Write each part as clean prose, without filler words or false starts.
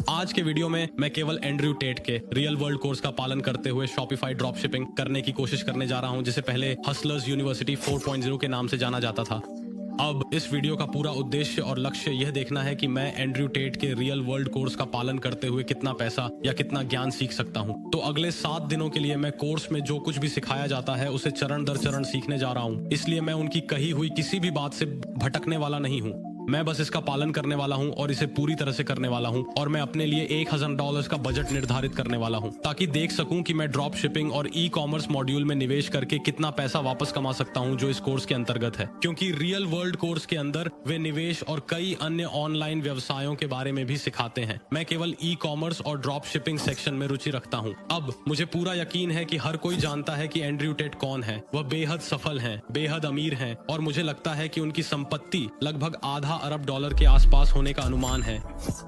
आज के वीडियो में मैं केवल एंड्रयू टेट के रियल वर्ल्ड कोर्स का पालन करते हुए शॉपिफाई ड्रॉप शिपिंग करने की कोशिश करने जा रहा हूं, जिसे पहले हसलर्स यूनिवर्सिटी 4.0 के नाम से जाना जाता था। अब इस वीडियो का पूरा उद्देश्य और लक्ष्य यह देखना है कि मैं एंड्रयू टेट के रियल वर्ल्ड कोर्स का पालन करते हुए कितना पैसा या कितना ज्ञान सीख सकता हूं। तो अगले 7 दिनों के लिए मैं कोर्स में जो कुछ भी सिखाया जाता है उसे चरण दर चरण सीखने जा रहा हूं। इसलिए मैं उनकी कही हुई किसी भी बात से भटकने वाला नहीं हूं। मैं बस इसका पालन करने वाला हूं और इसे पूरी तरह से करने वाला हूं, और मैं अपने लिए $1000 का बजट निर्धारित करने वाला हूं ताकि देख सकूं कि मैं ड्रॉप शिपिंग और ई कॉमर्स मॉड्यूल में निवेश करके कितना पैसा वापस कमा सकता हूं जो इस कोर्स के अंतर्गत है। क्योंकि रियल वर्ल्ड कोर्स के अंदर वे निवेश और कई अन्य ऑनलाइन व्यवसायों के बारे में भी सिखाते हैं। मैं केवल ई कॉमर्स और ड्रॉप शिपिंग सेक्शन में रुचि रखता हूं। अब मुझे पूरा यकीन है कि हर कोई जानता है कि एंड्रयू टेट कौन है। वह बेहद सफल हैं, बेहद अमीर हैं, और मुझे लगता है कि उनकी संपत्ति लगभग $500 अरब के आसपास होने का अनुमान है।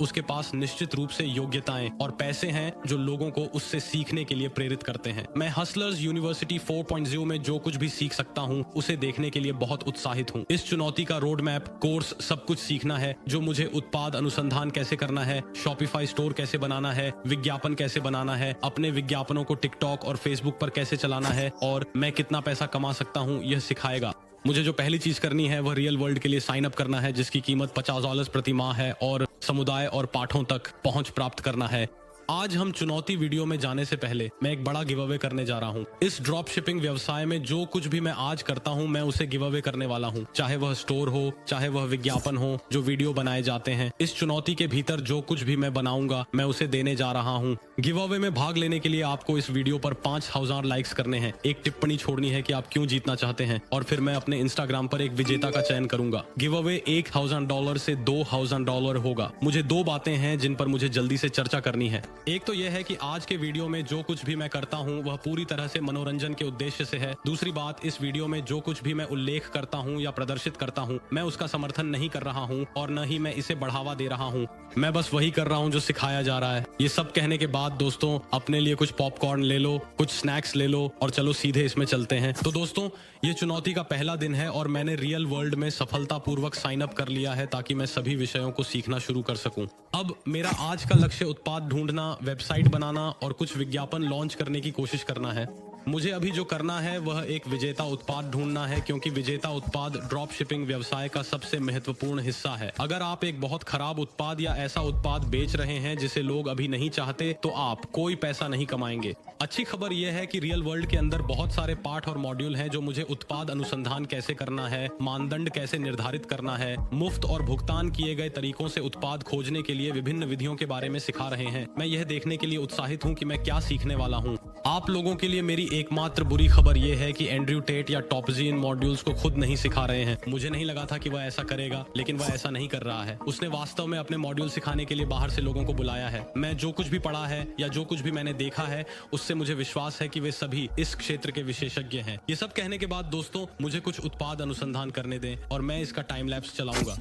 उसके पास निश्चित रूप से योग्यताएं और पैसे हैं जो लोगों को उससे सीखने के लिए प्रेरित करते हैं। मैं हसलर्स यूनिवर्सिटी 4.0 में जो कुछ भी सीख सकता हूं उसे देखने के लिए बहुत उत्साहित हूं। इस चुनौती का रोड मैप कोर्स सब कुछ सीखना है, जो मुझे उत्पाद अनुसंधान कैसे करना है, शॉपिफाई स्टोर कैसे बनाना है, विज्ञापन कैसे बनाना है, अपने विज्ञापनों को टिकटॉक और फेसबुक पर कैसे चलाना है, और मैं कितना पैसा कमा सकता हूं यह सिखाएगा। मुझे जो पहली चीज करनी है वह रियल वर्ल्ड के लिए साइन अप करना है, जिसकी कीमत $50 प्रति माह है, और समुदाय और पाठों तक पहुंच प्राप्त करना है। आज हम चुनौती वीडियो में जाने से पहले मैं एक बड़ा गिव अवे करने जा रहा हूं। इस ड्रॉप शिपिंग व्यवसाय में जो कुछ भी मैं आज करता हूं मैं उसे गिव अवे करने वाला हूं, चाहे वह स्टोर हो, चाहे वह विज्ञापन हो, जो वीडियो बनाए जाते हैं। इस चुनौती के भीतर जो कुछ भी मैं बनाऊंगा मैं उसे देने जा रहा हूं। गिव अवे में भाग लेने के लिए आपको इस वीडियो पर 5000 लाइक्स करने हैं, एक टिप्पणी छोड़नी है कि आप क्यों जीतना चाहते हैं, और फिर मैं अपने इंस्टाग्राम पर एक विजेता का चयन करूंगा। गिव अवे $1000 से $2000 होगा। मुझे 2 बातें हैं जिन पर मुझे जल्दी से चर्चा करनी है। एक तो यह है कि आज के वीडियो में जो कुछ भी मैं करता हूं वह पूरी तरह से मनोरंजन के उद्देश्य से है। दूसरी बात, इस वीडियो में जो कुछ भी मैं उल्लेख करता हूं या प्रदर्शित करता हूं मैं उसका समर्थन नहीं कर रहा हूं, और न ही मैं इसे बढ़ावा दे रहा हूं। मैं बस वही कर रहा हूं जो सिखाया जा रहा है। ये सब कहने के बाद दोस्तों, अपने लिए कुछ पॉपकॉर्न ले लो, कुछ स्नैक्स ले लो, और चलो सीधे इसमें चलते हैं। तो दोस्तों, ये चुनौती का पहला दिन है और मैंने रियल वर्ल्ड में सफलतापूर्वक साइन अप कर लिया है ताकि मैं सभी विषयों को सीखना शुरू कर सकूं। अब मेरा आज का लक्ष्य उत्पाद ढूंढना, वेबसाइट बनाना और कुछ विज्ञापन लॉन्च करने की कोशिश करना है। मुझे अभी जो करना है वह एक विजेता उत्पाद ढूंढना है, क्योंकि विजेता उत्पाद ड्रॉप शिपिंग व्यवसाय का सबसे महत्वपूर्ण हिस्सा है। अगर आप एक बहुत खराब उत्पाद या ऐसा उत्पाद बेच रहे हैं जिसे लोग अभी नहीं चाहते, तो आप कोई पैसा नहीं कमाएंगे। अच्छी खबर यह है कि रियल वर्ल्ड के अंदर बहुत सारे पाठ और मॉड्यूल हैं जो मुझे उत्पाद अनुसंधान कैसे करना है, मानदंड कैसे निर्धारित करना है, मुफ्त और भुगतान किए गए तरीकों से उत्पाद खोजने के लिए विभिन्न विधियों के बारे में सिखा रहे हैं। मैं यह देखने के लिए उत्साहित हूं कि मैं क्या सीखने वाला हूं। आप लोगों के लिए मेरी एकमात्र बुरी खबर यह है कि एंड्रयू टेट या टॉपजी इन मॉड्यूल्स को खुद नहीं सिखा रहे हैं। मुझे नहीं लगा था कि वह ऐसा करेगा, लेकिन वह ऐसा नहीं कर रहा है। उसने वास्तव में अपने मॉड्यूल सिखाने के लिए बाहर से लोगों को बुलाया है। मैं जो कुछ भी पढ़ा है या जो कुछ भी मैंने देखा है उससे मुझे विश्वास है कि वे सभी इस क्षेत्र के विशेषज्ञ हैं। ये सब कहने के बाद दोस्तों, मुझे कुछ उत्पाद अनुसंधान करने दें और मैं इसका टाइम लैप्स चलाऊंगा।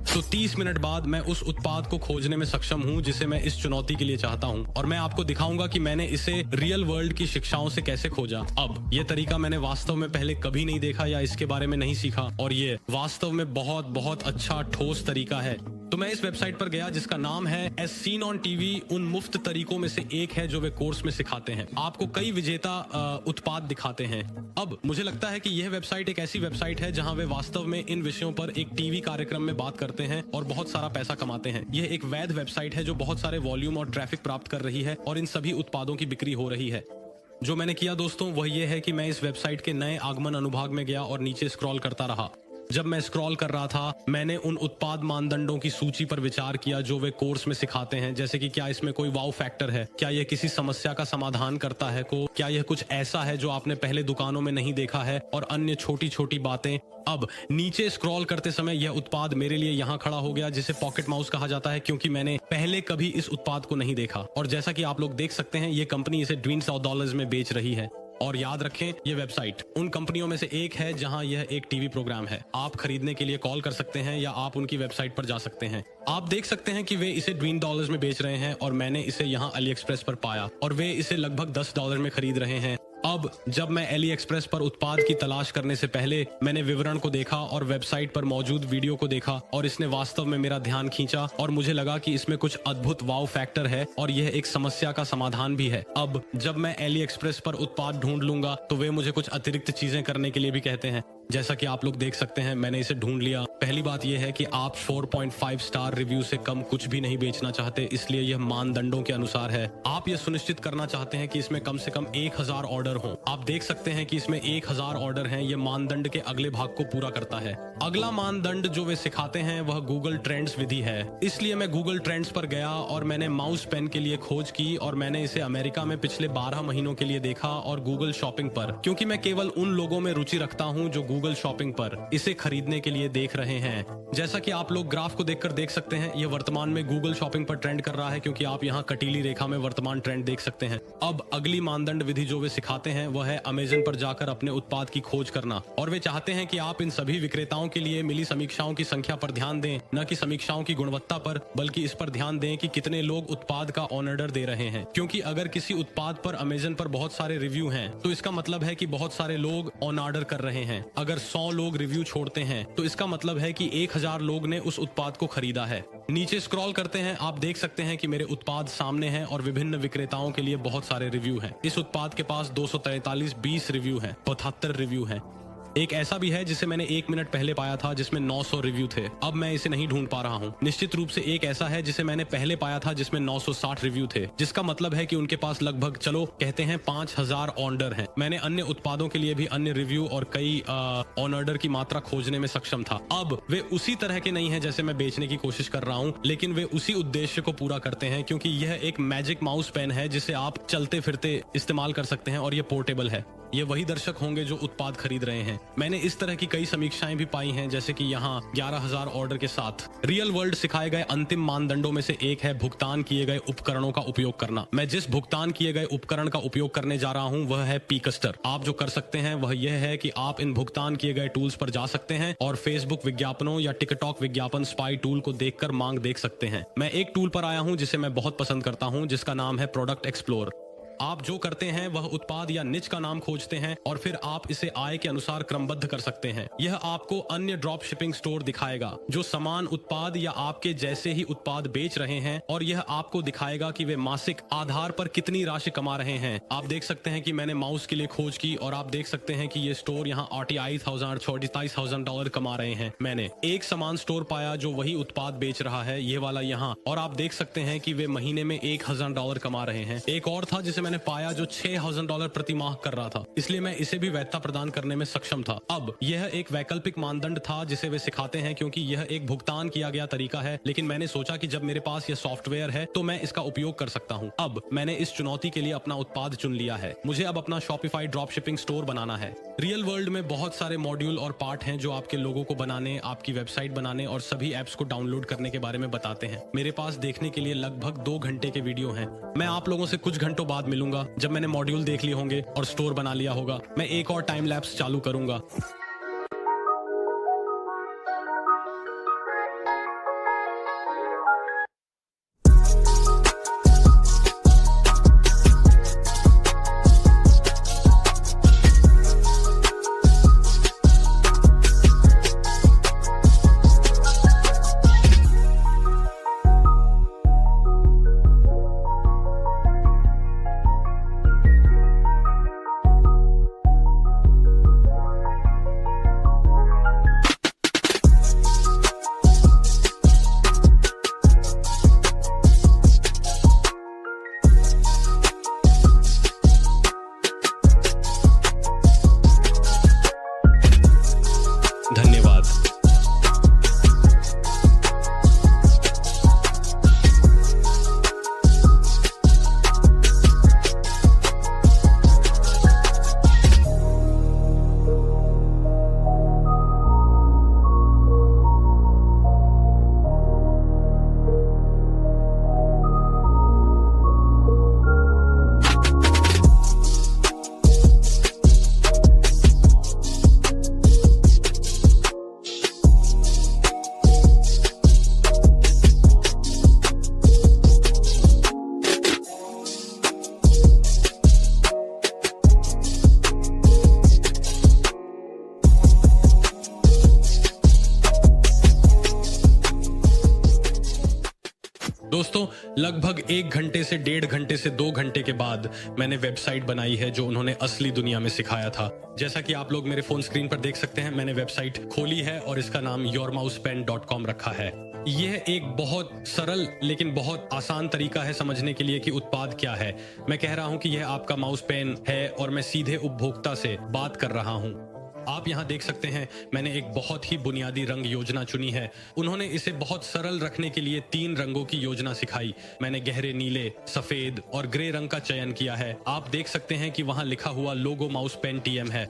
तो 30 मिनट बाद मैं उस उत्पाद को खोजने में सक्षम हूं जिसे मैं इस चुनौती के लिए चाहता हूं, और मैं आपको दिखाऊंगा कि मैंने इसे रियल वर्ल्ड की शिक्षाओं से कैसे खोजा। अब यह तरीका मैंने वास्तव में पहले कभी नहीं देखा या इसके बारे में नहीं सीखा, और ये वास्तव में बहुत बहुत अच्छा ठोस तरीका है। तो मैं इस वेबसाइट पर गया जिसका नाम है एज सीन ऑन टीवी। उन मुफ्त तरीकों में से एक है जो वे कोर्स में सिखाते हैं। आपको कई विजेता उत्पाद दिखाते हैं। अब मुझे लगता है कि यह वेबसाइट एक ऐसी वेबसाइट है जहां वे वास्तव में इन विषयों पर एक टीवी कार्यक्रम में बात करते हैं और बहुत सारा पैसा कमाते हैं। यह एक वैध वेबसाइट है जो बहुत सारे वॉल्यूम और ट्रैफिक प्राप्त कर रही है, और इन सभी उत्पादों की बिक्री हो रही है। जो मैंने किया दोस्तों वह यह है कि मैं इस वेबसाइट के नए आगमन अनुभाग में गया और नीचे स्क्रॉल करता रहा। जब मैं स्क्रॉल कर रहा था मैंने उन उत्पाद मानदंडों की सूची पर विचार किया जो वे कोर्स में सिखाते हैं, जैसे कि क्या इसमें कोई वाव फैक्टर है, क्या यह किसी समस्या का समाधान करता है, क्या यह कुछ ऐसा है जो आपने पहले दुकानों में नहीं देखा है, और अन्य छोटी छोटी बातें। अब नीचे स्क्रॉल करते समय यह उत्पाद मेरे लिए यहाँ खड़ा हो गया, जिसे पॉकेट माउस कहा जाता है, क्योंकि मैंने पहले कभी इस उत्पाद को नहीं देखा। और जैसा कि आप लोग देख सकते हैं ये कंपनी इसे $20 में बेच रही है। और याद रखें, ये वेबसाइट उन कंपनियों में से एक है जहां यह एक टीवी प्रोग्राम है। आप खरीदने के लिए कॉल कर सकते हैं या आप उनकी वेबसाइट पर जा सकते हैं। आप देख सकते हैं कि वे इसे $20 में बेच रहे हैं और मैंने इसे यहाँ अली एक्सप्रेस पर पाया और वे इसे लगभग $10 में खरीद रहे हैं। अब जब मैं एली एक्सप्रेस पर उत्पाद की तलाश करने से पहले मैंने विवरण को देखा और वेबसाइट पर मौजूद वीडियो को देखा और इसने वास्तव में मेरा ध्यान खींचा और मुझे लगा कि इसमें कुछ अद्भुत वाव फैक्टर है और यह एक समस्या का समाधान भी है। अब जब मैं एली एक्सप्रेस पर उत्पाद ढूंढ लूंगा तो वे मुझे कुछ अतिरिक्त चीजें करने के लिए भी कहते हैं। जैसा कि आप लोग देख सकते हैं, मैंने इसे ढूंढ लिया। पहली बात यह है कि आप 4.5 स्टार रिव्यू से कम कुछ भी नहीं बेचना चाहते, इसलिए यह मानदंडों के अनुसार है। आप यह सुनिश्चित करना चाहते हैं कि इसमें कम से कम 1000 ऑर्डर हों। आप देख सकते हैं कि इसमें 1000 ऑर्डर हैं। यह मानदंड के अगले भाग को पूरा करता है। अगला मानदंड जो वे सिखाते हैं वह गूगल ट्रेंड्स विधि है। इसलिए मैं गूगल ट्रेंड्स पर गया और मैंने माउस पेन के लिए खोज की और मैंने इसे अमेरिका में पिछले 12 महीनों के लिए देखा और गूगल शॉपिंग पर, क्योंकि मैं केवल उन लोगों में रुचि रखता हूं जो गूगल शॉपिंग पर इसे खरीदने के लिए देख रहे हैं। जैसा कि आप लोग ग्राफ को देखकर देख सकते हैं, यह वर्तमान में गूगल शॉपिंग पर ट्रेंड कर रहा है, क्योंकि आप यहां कटीली रेखा में वर्तमान ट्रेंड देख सकते हैं। अब अगली मानदंड विधि जो वे सिखाते हैं वह है अमेज़न पर जाकर अपने उत्पाद की खोज करना, और वे चाहते हैं कि आप इन सभी विक्रेताओं के लिए मिली समीक्षाओं की संख्या पर ध्यान दें, न कि समीक्षाओं की गुणवत्ता पर, बल्कि इस पर ध्यान दें कि कितने लोग उत्पाद का ऑन ऑर्डर दे रहे हैं। क्योंकि अगर किसी उत्पाद पर अमेज़न पर बहुत सारे रिव्यू हैं तो इसका मतलब है कि बहुत सारे लोग ऑन ऑर्डर कर रहे हैं। अगर 100 लोग रिव्यू छोड़ते हैं तो इसका मतलब है कि 1000 लोग ने उस उत्पाद को खरीदा है। नीचे स्क्रॉल करते हैं, आप देख सकते हैं कि मेरे उत्पाद सामने हैं और विभिन्न विक्रेताओं के लिए बहुत सारे रिव्यू हैं। इस उत्पाद के पास 243 20 रिव्यू हैं, 75 रिव्यू हैं। एक ऐसा भी है जिसे मैंने 1 मिनट पहले पाया था जिसमें 900 रिव्यू थे। अब मैं इसे नहीं ढूंढ पा रहा हूँ। निश्चित रूप से एक ऐसा है जिसे मैंने पहले पाया था जिसमें 960 रिव्यू थे, जिसका मतलब है कि उनके पास लगभग, चलो कहते हैं, 5000 ऑर्डर हैं। मैंने अन्य उत्पादों के लिए भी अन्य रिव्यू और कई ऑन ऑर्डर की मात्रा खोजने में सक्षम था। अब वे उसी तरह के नहीं है जैसे मैं बेचने की कोशिश कर रहा हूँ, लेकिन वे उसी उद्देश्य को पूरा करते हैं, क्योंकि यह एक मैजिक माउस पेन है जिसे आप चलते फिरते इस्तेमाल कर सकते हैं और यह पोर्टेबल है। ये वही दर्शक होंगे जो उत्पाद खरीद रहे हैं। मैंने इस तरह की कई समीक्षाएं भी पाई हैं, जैसे कि यहाँ 11000 ऑर्डर के साथ। रियल वर्ल्ड सिखाए गए अंतिम मानदंडों में से एक है भुगतान किए गए उपकरणों का उपयोग करना। मैं जिस भुगतान किए गए उपकरण का उपयोग करने जा रहा हूँ वह है पीकस्टर। आप जो कर सकते हैं वह यह है कि आप इन भुगतान किए गए टूल्स पर जा सकते हैं और फेसबुक विज्ञापनों या टिकटॉक विज्ञापन स्पाई टूल को देखकर मांग देख सकते हैं। मैं एक टूल पर आया हूँ जिसे मैं बहुत पसंद करता हूँ, जिसका नाम है प्रोडक्ट एक्सप्लोर। आप जो करते हैं वह उत्पाद या निच का नाम खोजते हैं और फिर आप इसे आय के अनुसार क्रमबद्ध कर सकते हैं। यह आपको अन्य ड्रॉप शिपिंग स्टोर दिखाएगा जो समान उत्पाद या आपके जैसे ही उत्पाद बेच रहे हैं, और यह आपको दिखाएगा कि वे मासिक आधार पर कितनी राशि कमा रहे हैं। आप देख सकते हैं कि मैंने माउस के लिए खोज की और आप देख सकते हैं कि ये स्टोर यहाँ $43,000 कमा रहे हैं। मैंने एक समान स्टोर पाया जो वही उत्पाद बेच रहा है, ये वाला यहाँ, और आप देख सकते हैं कि वे महीने में $1000 कमा रहे हैं। एक और था जिसे मैंने पाया जो $6000 प्रति माह कर रहा था, इसलिए मैं इसे भी वैधता प्रदान करने में सक्षम था। अब यह एक वैकल्पिक मानदंड था जिसे वे सिखाते हैं, क्योंकि यह एक भुगतान किया गया तरीका है, लेकिन मैंने सोचा कि जब मेरे पास यह सॉफ्टवेयर है तो मैं इसका उपयोग कर सकता हूं। अब मैंने इस चुनौती के लिए अपना उत्पाद चुन लिया है। मुझे अब अपना शॉपिफाई ड्रॉप शिपिंग स्टोर बनाना है। रियल वर्ल्ड में बहुत सारे मॉड्यूल और पार्ट हैं जो आपके लोगों को बनाने, आपकी वेबसाइट बनाने और सभी एप्स को डाउनलोड करने के बारे में बताते हैं। मेरे पास देखने के लिए लगभग 2 घंटे के वीडियो हैं। मैं आप लोगों से कुछ घंटों बाद मिलूंगा जब मैंने मॉड्यूल देख लिए होंगे और स्टोर बना लिया होगा। मैं एक और टाइम लैप्स चालू करूंगा। लगभग 1 घंटे से 1.5 घंटे से 2 घंटे के बाद मैंने वेबसाइट बनाई है जो उन्होंने असली दुनिया में सिखाया था। जैसा कि आप लोग मेरे फोन स्क्रीन पर देख सकते हैं, मैंने वेबसाइट खोली है और इसका नाम yourmousepen.com रखा है। यह एक बहुत सरल लेकिन बहुत आसान तरीका है समझने के लिए कि उत्पाद क्या है। मैं कह रहा हूं कि यह आपका माउस पेन है और मैं सीधे उपभोक्ता से बात कर रहा हूं। आप यहाँ देख सकते हैं, मैंने एक बहुत ही बुनियादी रंग योजना चुनी है। उन्होंने इसे बहुत सरल रखने के लिए 3 रंगों की योजना सिखाई। मैंने गहरे नीले, सफेद और ग्रे रंग का चयन किया है। आप देख सकते हैं कि वहां लिखा हुआ लोगो माउस पेन TM है।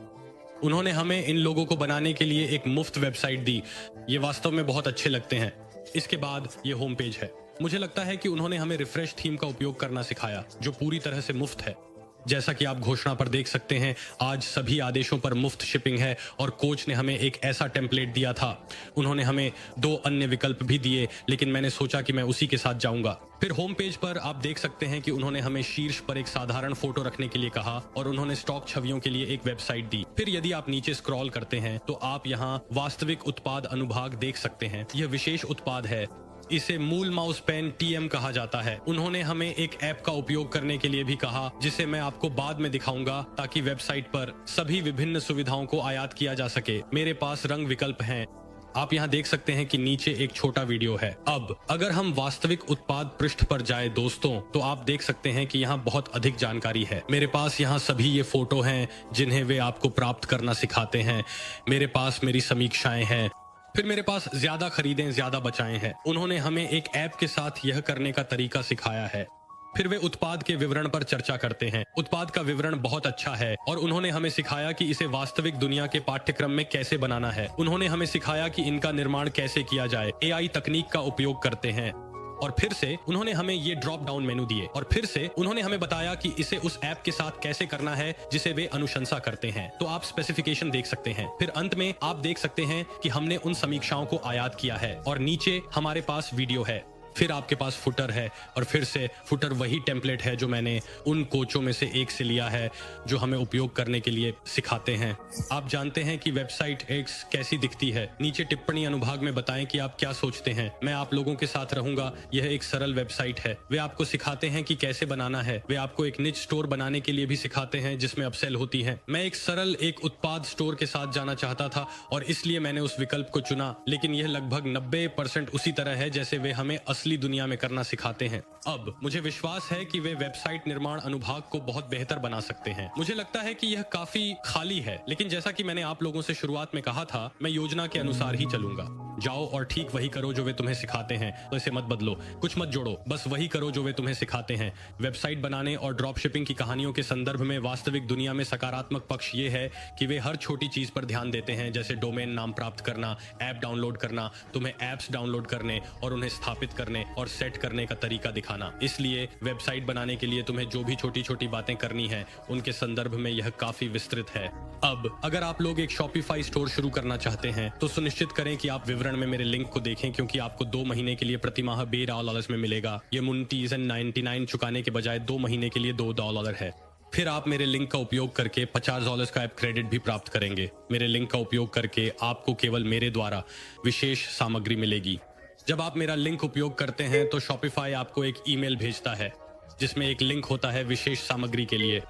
उन्होंने हमें इन लोगों को बनाने के लिए एक मुफ्त वेबसाइट दी। ये वास्तव में बहुत अच्छे लगते हैं। इसके बाद ये होम पेज है। मुझे लगता है कि उन्होंने हमें रिफ्रेश थीम का उपयोग करना सिखाया, जो पूरी तरह से मुफ्त है। जैसा कि आप घोषणा पर देख सकते हैं, आज सभी आदेशों पर मुफ्त शिपिंग है और कोच ने हमें एक ऐसा टेम्पलेट दिया था। उन्होंने हमें 2 अन्य विकल्प भी दिए, लेकिन मैंने सोचा कि मैं उसी के साथ जाऊंगा। फिर होम पेज पर आप देख सकते हैं कि उन्होंने हमें शीर्ष पर एक साधारण फोटो रखने के लिए कहा और उन्होंने स्टॉक छवियों के लिए एक वेबसाइट दी। फिर यदि आप नीचे स्क्रॉल करते हैं तो आप यहाँ वास्तविक उत्पाद अनुभाग देख सकते हैं। यह विशेष उत्पाद है, इसे मूल माउस पेन TM कहा जाता है। उन्होंने हमें एक ऐप का उपयोग करने के लिए भी कहा, जिसे मैं आपको बाद में दिखाऊंगा, ताकि वेबसाइट पर सभी विभिन्न सुविधाओं को आयात किया जा सके। मेरे पास रंग विकल्प हैं। आप यहाँ देख सकते हैं कि नीचे एक छोटा वीडियो है। अब अगर हम वास्तविक उत्पाद पृष्ठ पर जाए दोस्तों, तो आप देख सकते हैं कि यहाँ बहुत अधिक जानकारी है। मेरे पास यहाँ सभी ये फोटो हैं जिन्हें वे आपको प्राप्त करना सिखाते हैं। मेरे पास मेरी समीक्षाएं हैं। फिर मेरे पास ज्यादा खरीदें ज्यादा बचाएं है। उन्होंने हमें एक ऐप के साथ यह करने का तरीका सिखाया है। फिर वे उत्पाद के विवरण पर चर्चा करते हैं। उत्पाद का विवरण बहुत अच्छा है और उन्होंने हमें सिखाया कि इसे वास्तविक दुनिया के पाठ्यक्रम में कैसे बनाना है। उन्होंने हमें सिखाया कि इनका निर्माण कैसे किया जाए। AI तकनीक का उपयोग करते हैं। और फिर से उन्होंने हमें ये ड्रॉप डाउन मेनू दिए और फिर से उन्होंने हमें बताया कि इसे उस ऐप के साथ कैसे करना है जिसे वे अनुशंसा करते हैं। तो आप स्पेसिफिकेशन देख सकते हैं। फिर अंत में आप देख सकते हैं कि हमने उन समीक्षाओं को आयात किया है और नीचे हमारे पास वीडियो है। फिर आपके पास फुटर है और फिर से फुटर वही टेम्पलेट है जो मैंने उन कोचों में से एक से लिया है जो हमें उपयोग करने के लिए सिखाते हैं। आप जानते हैं कि वेबसाइट X कैसी दिखती है। नीचे टिप्पणी अनुभाग में बताएं कि आप क्या सोचते हैं। मैं आप लोगों के साथ रहूंगा। यह एक सरल वेबसाइट है। वे आपको सिखाते हैं कि कैसे बनाना है। वे आपको एक निच स्टोर बनाने के लिए भी सिखाते हैं जिसमें अपसेल होती है। मैं एक सरल एक उत्पाद स्टोर के साथ जाना चाहता था और इसलिए मैंने उस विकल्प को चुना, लेकिन यह लगभग 90% उसी तरह है जैसे वे हमें असली दुनिया में करना सिखाते हैं। अब मुझे विश्वास है कि वे वेबसाइट निर्माण अनुभाग को बहुत बेहतर बना सकते हैं। मुझे लगता है कि यह काफी खाली है, लेकिन जैसा कि मैंने आप लोगों से शुरुआत में कहा था, मैं योजना के अनुसार ही चलूंगा। जाओ और ठीक वही करो जो वे तुम्हें सिखाते हैं। तो इसे मत बदलो, कुछ मत जोड़ो, बस वही करो जो वे तुम्हें सिखाते हैं। वेबसाइट बनाने और ड्रॉप शिपिंग की कहानियों के संदर्भ में वास्तविक दुनिया में सकारात्मक पक्ष ये है कि वे हर छोटी चीज पर ध्यान देते हैं, जैसे डोमेन नाम प्राप्त करना, ऐप डाउनलोड करना, तुम्हें ऐप्स डाउनलोड करने और उन्हें स्थापित करने और सेट करने का तरीका दिखाना। इसलिए वेबसाइट बनाने के लिए तुम्हें जो भी छोटी छोटी बातें करनी है उनके संदर्भ में यह काफी विस्तृत है। अब अगर आप लोग एक शॉपिफाई स्टोर शुरू करना चाहते हैं तो सुनिश्चित करें कि आप विवरण में मेरे लिंक को देखें, क्योंकि आपको 2 महीने के लिए प्रति माह $2 में मिलेगा। ये $29.99 चुकाने के बजाय 2 महीने के लिए $2 है। फिर आप मेरे लिंक का उपयोग करके $50 का ऐप क्रेडिट भी प्राप्त करेंगे। मेरे लिंक का उपयोग करके आपको केवल मेरे द्वारा विशेष सामग्री मिलेगी। जब आप मेरा लिंक उपयोग करते हैं तो शॉपिफाई आपको एक ईमेल भेजता है जिसमें एक लिंक होता है विशेष सामग्री के लिए।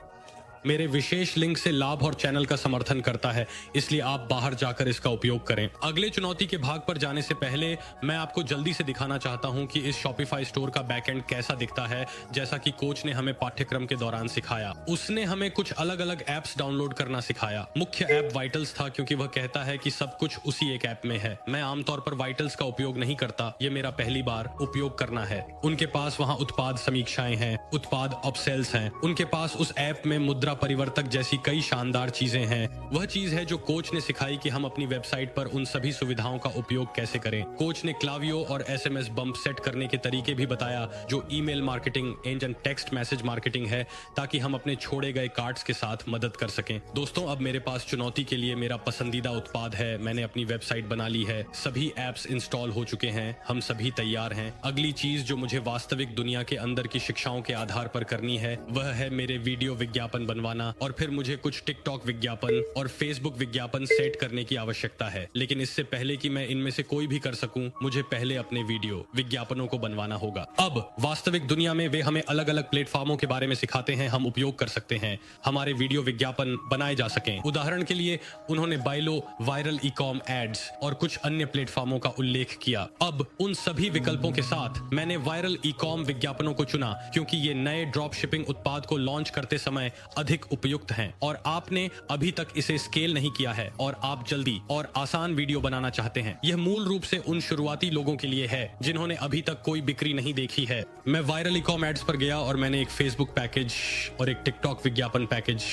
मेरे विशेष लिंक से लाभ और चैनल का समर्थन करता है, इसलिए आप बाहर जाकर इसका उपयोग करें। अगले चुनौती के भाग पर जाने से पहले मैं आपको जल्दी से दिखाना चाहता हूं कि इस शॉपिफाई स्टोर का बैकएंड कैसा दिखता है, जैसा कि कोच ने हमें पाठ्यक्रम के दौरान सिखाया। उसने हमें कुछ अलग अलग ऐप्स डाउनलोड करना सिखाया। मुख्य ऐप वाइटल्स था, क्योंकि वह कहता है कि सब कुछ उसी एक ऐप में है। मैं आमतौर पर वाइटल्स का उपयोग नहीं करता, ये मेरा पहली बार उपयोग करना है। उनके पास वहाँ उत्पाद समीक्षाएं हैं, उत्पाद अपसेल्स हैं। उनके पास उस ऐप में मुद्रा परिवर्तक जैसी कई शानदार चीजें हैं। वह चीज है जो कोच ने सिखाई कि हम अपनी वेबसाइट पर उन सभी सुविधाओं का उपयोग कैसे करें। कोच ने क्लावियो और SMS बम्प सेट करने के तरीके भी बताया, जो email marketing and text message marketing है, ताकि हम अपने छोड़े गए कार्ड्स के साथ मदद कर सकें। दोस्तों, अब मेरे पास चुनौती के लिए मेरा पसंदीदा उत्पाद है। मैंने अपनी वेबसाइट बना ली है, सभी ऐप्स इंस्टॉल हो चुके हैं, हम सभी तैयार हैं। अगली चीज जो मुझे वास्तविक दुनिया के अंदर की शिक्षाओं के आधार पर करनी है, वह है मेरे वीडियो विज्ञापन बनवाना और फिर मुझे कुछ टिकटॉक विज्ञापन और फेसबुक विज्ञापन सेट करने की आवश्यकता है। लेकिन इससे पहले कि मैं इनमें से कोई भी कर सकूं, मुझे पहले अपने वीडियो विज्ञापनों को बनवाना होगा। अब वास्तविक दुनिया में वे हमें अलग अलग प्लेटफॉर्मों के बारे में सिखाते हैं, हम उपयोग कर सकते हैं, हमारे वीडियो विज्ञापन बनाए जा सकें। उदाहरण के लिए उन्होंने buy low, viral e com ads और कुछ अन्य प्लेटफॉर्मों का उल्लेख किया। अब उन सभी विकल्पों के साथ मैंने वायरल ई कॉम विज्ञापनों को चुना क्योंकि ये नए ड्रॉप शिपिंग उत्पाद को लॉन्च करते समय अधिक उपयुक्त हैं और आपने अभी तक इसे स्केल नहीं किया है और आप जल्दी और आसान वीडियो बनाना चाहते हैं। यह मूल रूप से उन शुरुआती लोगों के लिए है जिन्होंने अभी तक कोई बिक्री नहीं देखी है। मैं वायरल ई कॉम एड्स पर गया और मैंने एक फेसबुक पैकेज और एक टिकटॉक विज्ञापन पैकेज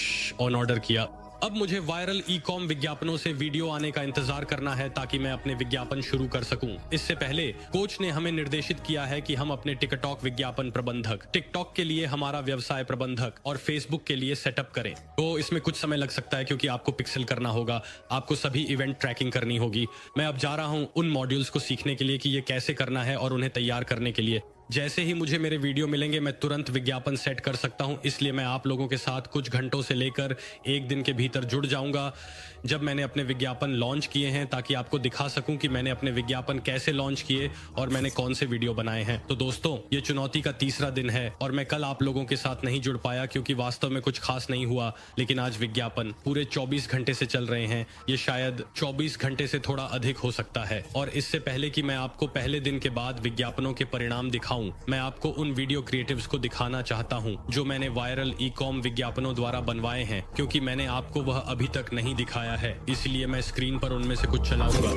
ऑन ऑर्डर किया। अब मुझे वायरल ई कॉम विज्ञापनों से वीडियो आने का इंतजार करना है ताकि मैं अपने विज्ञापन शुरू कर सकूं। इससे पहले कोच ने हमें निर्देशित किया है कि हम अपने टिकटॉक विज्ञापन प्रबंधक, टिकटॉक के लिए हमारा व्यवसाय प्रबंधक और फेसबुक के लिए सेटअप करें। तो इसमें कुछ समय लग सकता है क्योंकि आपको पिक्सल करना होगा, आपको सभी इवेंट ट्रैकिंग करनी होगी। मैं अब जा रहा हूं उन मॉड्यूल्स को सीखने के लिए कि ये कैसे करना है और उन्हें तैयार करने के लिए। जैसे ही मुझे मेरे वीडियो मिलेंगे मैं तुरंत विज्ञापन सेट कर सकता हूं, इसलिए मैं आप लोगों के साथ कुछ घंटों से लेकर एक दिन के भीतर जुड़ जाऊंगा जब मैंने अपने विज्ञापन लॉन्च किए हैं, ताकि आपको दिखा सकूं कि मैंने अपने विज्ञापन कैसे लॉन्च किए और मैंने कौन से वीडियो बनाए हैं। तो दोस्तों, ये चुनौती का तीसरा दिन है और मैं कल आप लोगों के साथ नहीं जुड़ पाया क्योंकि वास्तव में कुछ खास नहीं हुआ। लेकिन आज विज्ञापन पूरे 24 घंटे से चल रहे हैं, ये शायद 24 घंटे से थोड़ा अधिक हो सकता है। और इससे पहले कि मैं आपको पहले दिन के बाद विज्ञापनों के परिणाम दिखाऊं, मैं आपको उन वीडियो क्रिएटिव्स को दिखाना चाहता हूं जो मैंने वायरल ई कॉम विज्ञापनों द्वारा बनवाए हैं, क्योंकि मैंने आपको वह अभी तक नहीं दिखाया है। इसलिए मैं स्क्रीन पर उनमें से कुछ चलाऊंगा।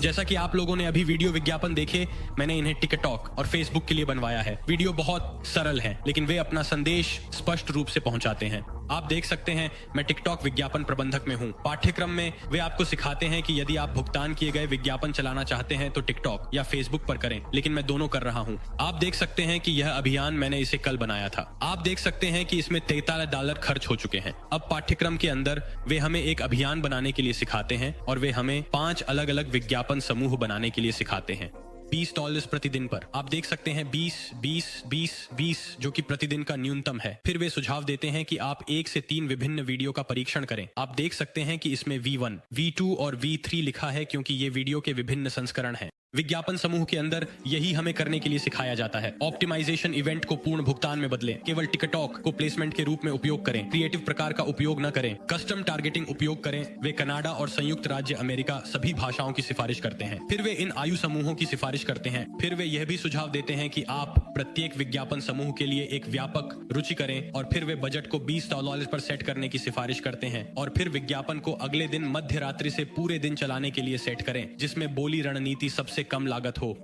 जैसा कि आप लोगों ने अभी वीडियो विज्ञापन देखे, मैंने इन्हें टिकटॉक और फेसबुक के लिए बनवाया है। वीडियो बहुत सरल है, लेकिन वे अपना संदेश स्पष्ट रूप से पहुंचाते हैं। आप देख सकते हैं मैं टिकटॉक विज्ञापन प्रबंधक में हूं। पाठ्यक्रम में वे आपको सिखाते हैं कि यदि आप भुगतान किए गए विज्ञापन चलाना चाहते हैं तो टिकटॉक या फेसबुक पर करें, लेकिन मैं दोनों कर रहा हूं। आप देख सकते हैं कि यह अभियान मैंने इसे कल बनाया था। आप देख सकते हैं कि इसमें $43 खर्च हो चुके हैं। अब पाठ्यक्रम के अंदर वे हमें एक अभियान बनाने के लिए सिखाते हैं और वे हमें 5 अलग अलग विज्ञापन समूह बनाने के लिए सिखाते हैं। $20 प्रतिदिन पर। आप देख सकते हैं 20, 20, 20, 20, जो कि प्रतिदिन का न्यूनतम है। फिर वे सुझाव देते हैं कि आप 1 से 3 विभिन्न वीडियो का परीक्षण करें। आप देख सकते हैं कि इसमें V1, V2 और V3 लिखा है क्योंकि ये वीडियो के विभिन्न संस्करण हैं। विज्ञापन समूह के अंदर यही हमें करने के लिए सिखाया जाता है। ऑप्टिमाइजेशन इवेंट को पूर्ण भुगतान में बदलें, केवल टिकटॉक को प्लेसमेंट के रूप में उपयोग करें, क्रिएटिव प्रकार का उपयोग न करें, कस्टम टारगेटिंग उपयोग करें। वे कनाडा और संयुक्त राज्य अमेरिका सभी भाषाओं की सिफारिश करते हैं। फिर वे इन आयु समूहों की सिफारिश करते हैं। फिर वे यह भी सुझाव देते हैं कि आप प्रत्येक विज्ञापन समूह के लिए एक व्यापक रुचि करें और फिर वे बजट को $20 पर सेट करने की सिफारिश करते हैं और फिर विज्ञापन को अगले दिन मध्य रात्रि से पूरे दिन चलाने के लिए सेट करें, जिसमें बोली रणनीति सबसे कम लागत हो।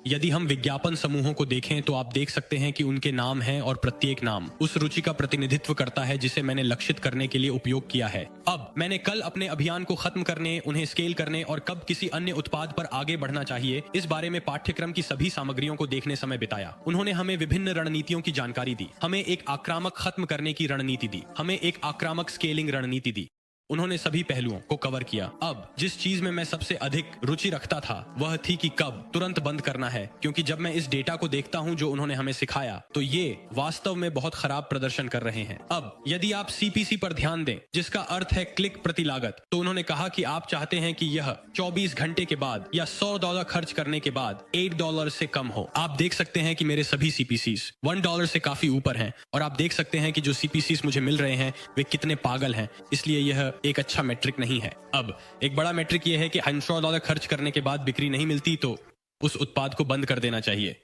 यदि हम विज्ञापन समूहों को देखें तो आप देख सकते हैं कि उनके नाम हैं और प्रत्येक नाम उस रुचि का प्रतिनिधित्व करता है जिसे मैंने लक्षित करने के लिए उपयोग किया है। अब मैंने कल अपने अभियान को खत्म करने, उन्हें स्केल करने और कब किसी अन्य उत्पाद पर आगे बढ़ना चाहिए, इस बारे में पाठ्यक्रम की सभी सामग्रियों को देखने समय बिताया। उन्होंने हमें विभिन्न रणनीतियों की जानकारी दी, हमें एक आक्रामक खत्म करने की रणनीति दी, हमें एक आक्रामक स्केलिंग रणनीति दी। उन्होंने सभी पहलुओं को कवर किया। अब जिस चीज में मैं सबसे अधिक रुचि रखता था वह थी कि कब तुरंत बंद करना है, क्योंकि जब मैं इस डेटा को देखता हूं जो उन्होंने हमें सिखाया तो ये वास्तव में बहुत खराब प्रदर्शन कर रहे हैं। अब यदि आप CPC पर ध्यान दें, जिसका अर्थ है क्लिक प्रति लागत, तो उन्होंने कहा कि आप चाहते हैं कि यह 24 घंटे के बाद या $100 खर्च करने के बाद $8 से कम हो। आप देख सकते हैं कि मेरे सभी CPCs $1 से काफी ऊपर हैं और आप देख सकते हैं कि जो CPCs मुझे मिल रहे हैं वे कितने पागल हैं। इसलिए यह एक अच्छा मैट्रिक नहीं है। अब एक बड़ा मैट्रिक यह है कि $100 खर्च करने के बाद बिक्री नहीं मिलती तो उस उत्पाद को बंद कर देना चाहिए।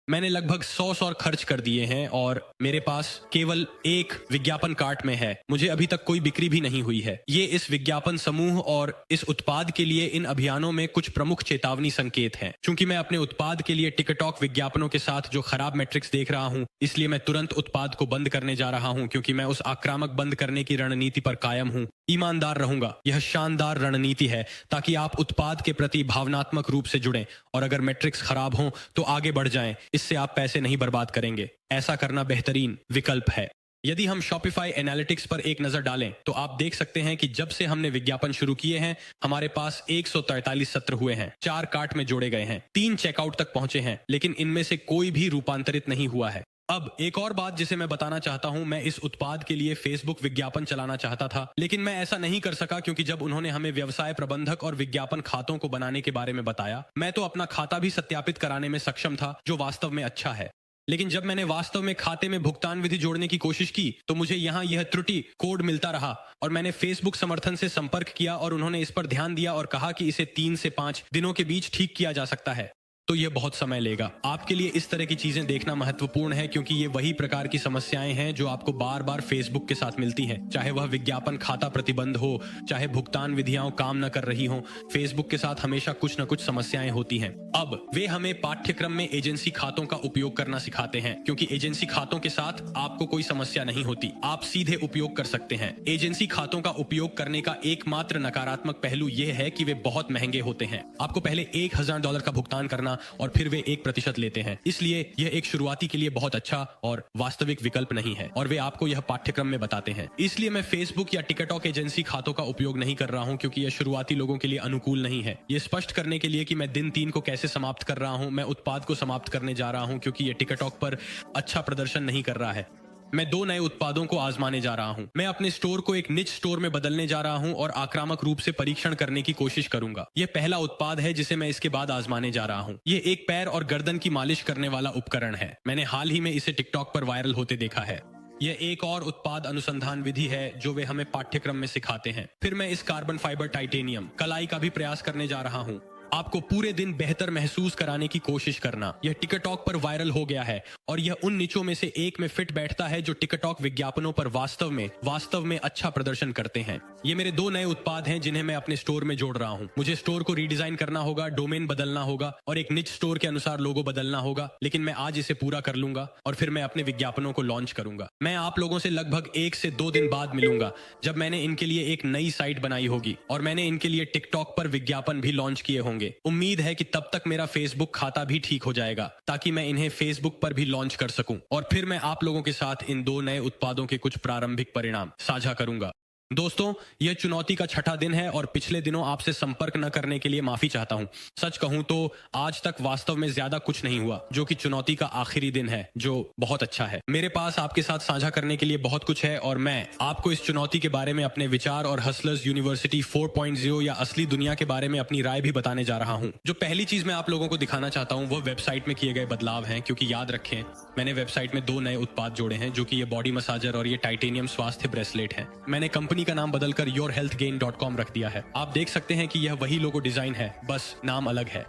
मैंने लगभग 100 और खर्च कर दिए हैं और मेरे पास केवल एक विज्ञापन कार्ट में है। मुझे अभी तक कोई बिक्री भी नहीं हुई है। ये इस विज्ञापन समूह और इस उत्पाद के लिए इन अभियानों में कुछ प्रमुख चेतावनी संकेत हैं। चूंकि मैं अपने उत्पाद के लिए टिकटॉक विज्ञापनों के साथ जो खराब मैट्रिक्स देख रहा हूं, इसलिए मैं तुरंत उत्पाद को बंद करने जा रहा हूं, क्योंकि मैं उस आक्रामक बंद करने की रणनीति पर कायम हूं। ईमानदार रहूंगा। यह शानदार रणनीति है ताकि आप उत्पाद के प्रति भावनात्मक रूप से जुड़ें और अगर मैट्रिक्स खराब हों तो आगे बढ़ जाएं। इससे आप पैसे नहीं बर्बाद करेंगे। ऐसा करना बेहतरीन विकल्प है। यदि हम Shopify एनालिटिक्स पर एक नजर डालें तो आप देख सकते हैं कि जब से हमने विज्ञापन शुरू किए हैं, हमारे पास 143 सत्र हुए हैं, 4 कार्ट में जोड़े गए हैं, 3 चेकआउट तक पहुंचे हैं, लेकिन इनमें से कोई भी रूपांतरित नहीं हुआ है। अब एक और बात जिसे मैं बताना चाहता हूं, मैं इस उत्पाद के लिए फेसबुक विज्ञापन चलाना चाहता था, लेकिन मैं ऐसा नहीं कर सका क्योंकि जब उन्होंने हमें व्यवसाय प्रबंधक और विज्ञापन खातों को बनाने के बारे में बताया, मैं तो अपना खाता भी सत्यापित कराने में सक्षम था, जो वास्तव में अच्छा है। लेकिन जब मैंने वास्तव में खाते में भुगतान विधि जोड़ने की कोशिश की तो मुझे यहाँ यह त्रुटि कोड मिलता रहा और मैंने फेसबुक समर्थन से संपर्क किया और उन्होंने इस पर ध्यान दिया और कहा कि इसे 3 से 5 दिनों के बीच ठीक किया जा सकता है। तो यह बहुत समय लेगा। आपके लिए इस तरह की चीजें देखना महत्वपूर्ण है क्योंकि ये वही प्रकार की समस्याएं हैं जो आपको बार बार फेसबुक के साथ मिलती हैं। चाहे वह विज्ञापन खाता प्रतिबंध हो, चाहे भुगतान विधियां काम न कर रही हों, फेसबुक के साथ हमेशा कुछ न कुछ समस्याएं होती हैं। अब वे हमें पाठ्यक्रम में एजेंसी खातों का उपयोग करना सिखाते हैं क्योंकि एजेंसी खातों के साथ आपको कोई समस्या नहीं होती, आप सीधे उपयोग कर सकते हैं। एजेंसी खातों का उपयोग करने का एकमात्र नकारात्मक पहलू यह है कि वे बहुत महंगे होते हैं। आपको पहले $1000 का भुगतान करना और फिर वे 1% लेते हैं। इसलिए यह एक शुरुआती के लिए बहुत अच्छा और वास्तविक विकल्प नहीं है और वे आपको यह पाठ्यक्रम में बताते हैं। इसलिए मैं फेसबुक या टिकटॉक एजेंसी खातों का उपयोग नहीं कर रहा हूं क्योंकि यह शुरुआती लोगों के लिए अनुकूल नहीं है। यह स्पष्ट करने के लिए कि मैं दिन 3 को कैसे समाप्त कर रहा हूं, मैं उत्पाद को समाप्त करने जा रहा हूं क्योंकि यह टिकटॉक पर अच्छा प्रदर्शन नहीं कर रहा है। मैं 2 नए उत्पादों को आजमाने जा रहा हूं। मैं अपने स्टोर को एक निच स्टोर में बदलने जा रहा हूं और आक्रामक रूप से परीक्षण करने की कोशिश करूंगा। यह पहला उत्पाद है जिसे मैं इसके बाद आजमाने जा रहा हूं। यह एक पैर और गर्दन की मालिश करने वाला उपकरण है। मैंने हाल ही में इसे टिकटॉक पर वायरल होते देखा है। यह एक और उत्पाद अनुसंधान विधि है जो वे हमें पाठ्यक्रम में सिखाते हैं। फिर मैं इस कार्बन फाइबर टाइटेनियम कलाई का भी प्रयास करने जा रहा हूं। आपको पूरे दिन बेहतर महसूस कराने की कोशिश करना। यह टिकटॉक पर वायरल हो गया है और यह उन निचों में से एक में फिट बैठता है जो टिकटॉक विज्ञापनों पर वास्तव में अच्छा प्रदर्शन करते हैं। ये मेरे 2 नए उत्पाद हैं जिन्हें मैं अपने स्टोर में जोड़ रहा हूं। मुझे स्टोर को रीडिजाइन करना होगा, डोमेन बदलना होगा और एक निच स्टोर के अनुसार लोगो बदलना होगा, लेकिन मैं आज इसे पूरा कर लूंगा और फिर मैं अपने विज्ञापनों को लॉन्च करूंगा। मैं आप लोगों से लगभग 1 से 2 दिन बाद मिलूंगा जब मैंने इनके लिए एक नई साइट बनाई होगी और मैंने इनके लिए टिकटॉक पर विज्ञापन भी लॉन्च किए होंगे। उम्मीद है कि तब तक मेरा फेसबुक खाता भी ठीक हो जाएगा ताकि मैं इन्हें फेसबुक पर भी लॉन्च कर सकूं और फिर मैं आप लोगों के साथ इन 2 नए उत्पादों के कुछ प्रारंभिक परिणाम साझा करूंगा। दोस्तों, यह चुनौती का 6ठा दिन है और पिछले दिनों आपसे संपर्क न करने के लिए माफी चाहता हूं। सच कहूं तो आज तक वास्तव में ज्यादा कुछ नहीं हुआ, जो कि चुनौती का आखिरी दिन है, जो बहुत अच्छा है। मेरे पास आपके साथ साझा करने के लिए बहुत कुछ है और मैं आपको इस चुनौती के बारे में अपने विचार और हसलर्स यूनिवर्सिटी 4.0 या असली दुनिया के बारे में अपनी राय भी बताने जा रहा हूं। जो पहली चीज मैं आप लोगों को दिखाना चाहता हूं वो वेबसाइट में किए गए बदलाव हैं, क्योंकि याद रखें मैंने वेबसाइट में 2 नए उत्पाद जोड़े हैं, जो कि ये बॉडी मसाजर और ये टाइटेनियम स्वास्थ्य ब्रेसलेट है। मैंने कंपनी का नाम बदलकर yourhealthgain.com रख दिया है। आप देख सकते हैं कि यह वही लोगो डिजाइन है, बस नाम अलग है।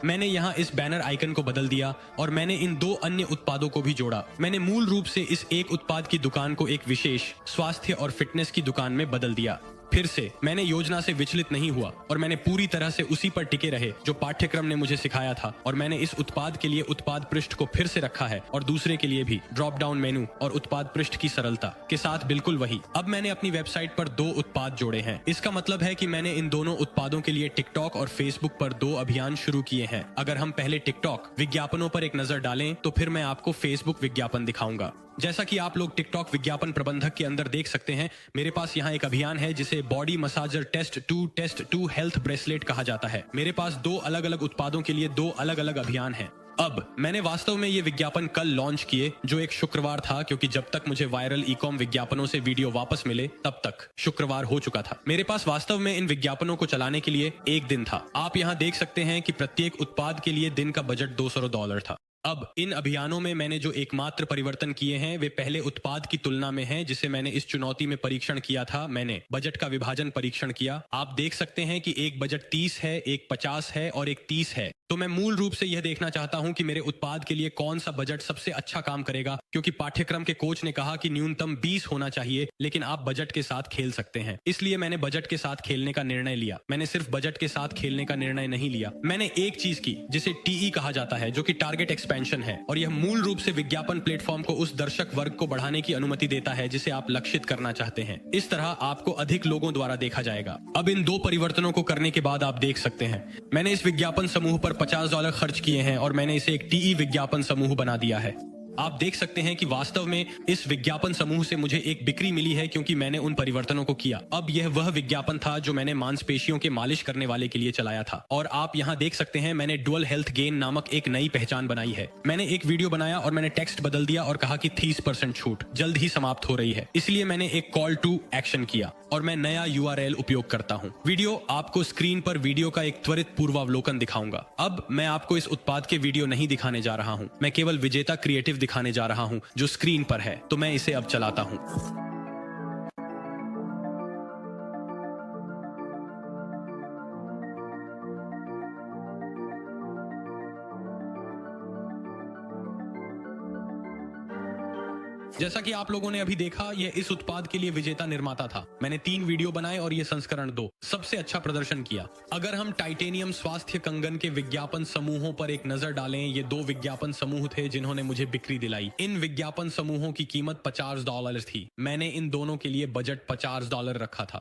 मैंने यहाँ इस बैनर आइकन को बदल दिया और मैंने इन 2 अन्य उत्पादों को भी जोड़ा। मैंने मूल रूप से इस एक उत्पाद की दुकान को एक विशेष स्वास्थ्य और फिटनेस की दुकान में बदल दिया। फिर से मैंने योजना से विचलित नहीं हुआ और मैंने पूरी तरह से उसी पर टिके रहे जो पाठ्यक्रम ने मुझे सिखाया था और मैंने इस उत्पाद के लिए उत्पाद पृष्ठ को फिर से रखा है और दूसरे के लिए भी ड्रॉप डाउन मेनू और उत्पाद पृष्ठ की सरलता के साथ बिल्कुल वही। अब मैंने अपनी वेबसाइट पर 2 उत्पाद जोड़े हैं। इसका मतलब है कि मैंने इन दोनों उत्पादों के लिए टिकटॉक और फेसबुक पर 2 अभियान शुरू किए हैं। अगर हम पहले टिकटॉक विज्ञापनों पर एक नजर डालें तो फिर मैं आपको फेसबुक विज्ञापन दिखाऊंगा। जैसा कि आप लोग टिकटॉक विज्ञापन प्रबंधक के अंदर देख सकते हैं, मेरे पास यहाँ एक अभियान है जिसे body massager test to health bracelet कहा जाता है। मेरे पास 2 अलग अलग उत्पादों के लिए 2 अलग अलग अभियान हैं। अब मैंने वास्तव में ये विज्ञापन कल लॉन्च किए, जो एक शुक्रवार था, क्योंकि जब तक मुझे वायरल ई-कॉम विज्ञापनों से वीडियो वापस मिले तब तक शुक्रवार हो चुका था। मेरे पास वास्तव में इन विज्ञापनों को चलाने के लिए 1 दिन था। आप यहाँ देख सकते हैं कि प्रत्येक उत्पाद के लिए दिन का बजट $200 था। अब इन अभियानों में मैंने जो एकमात्र परिवर्तन किए हैं वे पहले उत्पाद की तुलना में हैं जिसे मैंने इस चुनौती में परीक्षण किया था। मैंने बजट का विभाजन परीक्षण किया। आप देख सकते हैं कि एक बजट 30 है, एक 50 है और एक 30 है। तो मैं मूल रूप से यह देखना चाहता हूं कि मेरे उत्पाद के लिए कौन सा बजट सबसे अच्छा काम करेगा, क्योंकि पाठ्यक्रम के कोच ने कहा कि न्यूनतम 20 होना चाहिए, लेकिन आप बजट के साथ खेल सकते हैं। इसलिए मैंने बजट के साथ खेलने का निर्णय लिया। मैंने सिर्फ बजट के साथ खेलने का निर्णय नहीं लिया, मैंने एक चीज की जिसे टीई कहा जाता है, जो कि टारगेट एक्सपेंशन है, और यह मूल रूप से विज्ञापन प्लेटफॉर्म को उस दर्शक वर्ग को बढ़ाने की अनुमति देता है जिसे आप लक्षित करना चाहते हैं। इस तरह आपको अधिक लोगों द्वारा देखा जाएगा। अब इन दो परिवर्तनों को करने के बाद आप देख सकते हैं, मैंने इस विज्ञापन समूह पर $50 खर्च किए हैं और मैंने इसे एक टीई विज्ञापन समूह बना दिया है। आप देख सकते हैं कि वास्तव में इस विज्ञापन समूह से मुझे एक बिक्री मिली है, क्योंकि मैंने उन परिवर्तनों को किया। अब यह वह विज्ञापन था जो मैंने मांसपेशियों के मालिश करने वाले के लिए चलाया था, और आप यहां देख सकते हैं मैंने डुअल हेल्थ गेन नामक एक नई पहचान बनाई है। मैंने एक वीडियो बनाया और मैंने टेक्स्ट बदल दिया और कहा कि 30% छूट जल्द ही समाप्त हो रही है। इसलिए मैंने एक कॉल टू एक्शन किया और मैं नया URL उपयोग करता हूं। वीडियो आपको स्क्रीन पर वीडियो का एक त्वरित पूर्वावलोकन दिखाऊंगा। अब मैं आपको इस उत्पाद के वीडियो नहीं दिखाने जा रहा हूं, मैं केवल विजेता क्रिएटिव दिखाने जा रहा हूं जो स्क्रीन पर है। तो मैं इसे अब चलाता हूं। जैसा कि आप लोगों ने अभी देखा, यह इस उत्पाद के लिए विजेता निर्माता था। मैंने 3 वीडियो बनाए और यह संस्करण 2 सबसे अच्छा प्रदर्शन किया। अगर हम टाइटेनियम स्वास्थ्य कंगन के विज्ञापन समूहों पर एक नजर डालें, ये 2 विज्ञापन समूह थे जिन्होंने मुझे बिक्री दिलाई। इन विज्ञापन समूहों की कीमत $50 थी। मैंने इन दोनों के लिए बजट $50 रखा था।